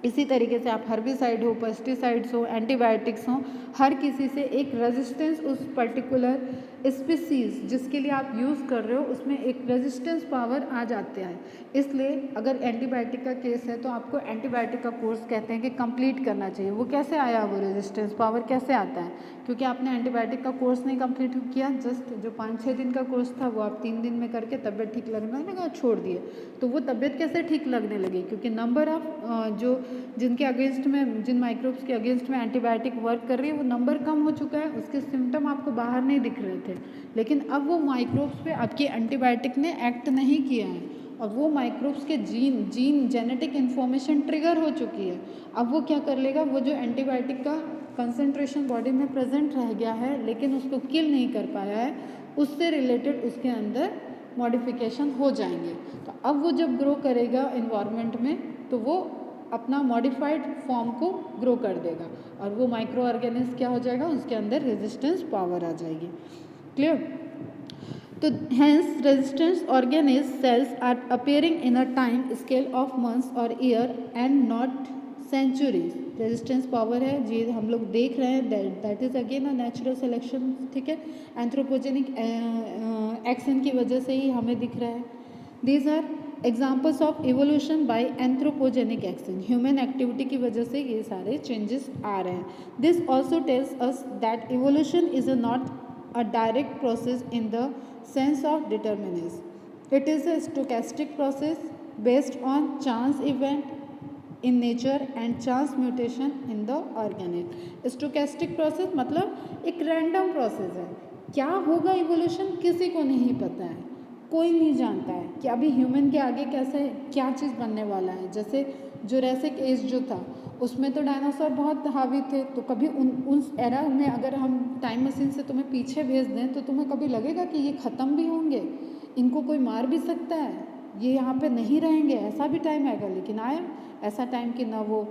S1: इसी तरीके से आप हर्बिसाइड हो, पेस्टिसाइड्स हो, एंटीबायोटिक्स हो, हर किसी से एक रेजिस्टेंस उस पर्टिकुलर स्पीसीज जिसके लिए आप यूज़ कर रहे हो उसमें एक रेजिस्टेंस पावर आ जाता है। इसलिए अगर एंटीबायोटिक का केस है तो आपको एंटीबायोटिक का कोर्स कहते हैं कि कंप्लीट करना चाहिए। वो कैसे आया, वो रेजिस्टेंस पावर कैसे आता है? क्योंकि आपने एंटीबायोटिक का कोर्स नहीं कंप्लीट किया, जस्ट जो 5-6 दिन का कोर्स था वो आप 3 दिन में करके तबीयत ठीक लगने लगा छोड़ दिए। तो वो तबीयत कैसे ठीक लगने लगी? क्योंकि नंबर ऑफ जो जिनके अगेंस्ट में, जिन माइक्रोब्स के अगेंस्ट में एंटीबायोटिक वर्क कर रही है वो नंबर कम हो चुका है, उसके सिम्टम आपको बाहर नहीं दिख रहे थे, लेकिन अब वो माइक्रोब्स पे आपकी एंटीबायोटिक ने एक्ट नहीं किया है और वो माइक्रोब्स के जीन जेनेटिक इन्फॉर्मेशन ट्रिगर हो चुकी है। अब वो क्या कर लेगा, वो जो एंटीबायोटिक का कंसंट्रेशन बॉडी में प्रेजेंट रह गया है लेकिन उसको किल नहीं कर पाया है, उससे रिलेटेड उसके अंदर मॉडिफिकेशन हो जाएंगे। तो अब वो जब ग्रो करेगा इन्वायरमेंट में तो वो अपना मॉडिफाइड फॉर्म को ग्रो कर देगा और वो माइक्रो ऑर्गेनिज्म क्या हो जाएगा, उसके अंदर रेजिस्टेंस पावर आ जाएगी। क्लियर? तो hence resistance organism cells are appearing in a time scale of months or year and not centuries। Resistance power है जी, हम लोग देख रहे हैं, that is again a natural selection, ठीक है, एंथ्रोपोजेनिक एक्शन की वजह से ही हमें दिख रहा है। These are examples of evolution by anthropogenic action, human activity की वजह से ये सारे चेंजेस आ रहे हैं। This also tells us that evolution is not a direct process in the sense of determinism. It is a stochastic process based on chance event in nature and chance mutation in the organism. Stochastic process मतलब एक random process है। क्या होगा evolution किसी को नहीं पता है, कोई नहीं जानता है कि अभी ह्यूमन के आगे कैसे क्या चीज़ बनने वाला है। जैसे जुरासिक एज जो था उसमें तो डायनासोर बहुत हावी थे, तो कभी उस एरा में अगर हम टाइम मशीन से तुम्हें पीछे भेज दें तो तुम्हें कभी लगेगा कि ये ख़त्म भी होंगे, इनको कोई मार भी सकता है, ये यहाँ पे नहीं रहेंगे, ऐसा भी टाइम आएगा। लेकिन आया ऐसा टाइम कि ना वो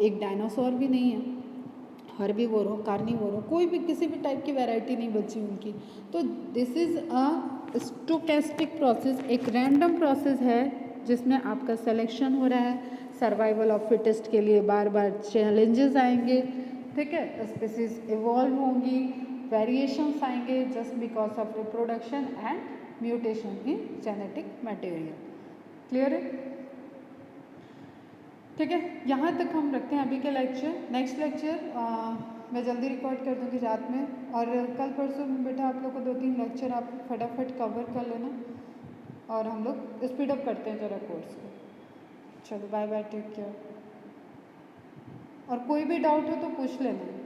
S1: एक डायनासोर भी नहीं है, हर्बीवोर हो, कार्निवोर हो, कोई भी किसी भी टाइप की वैरायटी नहीं बची उनकी। तो this is a stochastic process, एक रैंडम प्रोसेस है जिसमें आपका सिलेक्शन हो रहा है। सर्वाइवल ऑफ फिटेस्ट के लिए बार बार चैलेंजेस आएंगे, ठीक है, स्पीसीज इवॉल्व होंगी, वेरिएशंस आएंगे just because of reproduction and mutation in genetic material. Clear है? ठीक है, यहाँ तक हम रखते हैं अभी के लेक्चर। नेक्स्ट लेक्चर मैं जल्दी रिकॉर्ड कर दूँगी रात में, और कल परसों बेटा आप लोग को 2-3 लेक्चर आप फटाफट कवर कर लेना और हम लोग स्पीड अप करते हैं ज़रा कोर्स को। चलो बाय बाय, टेक केयर। और कोई भी डाउट हो तो पूछ लेना।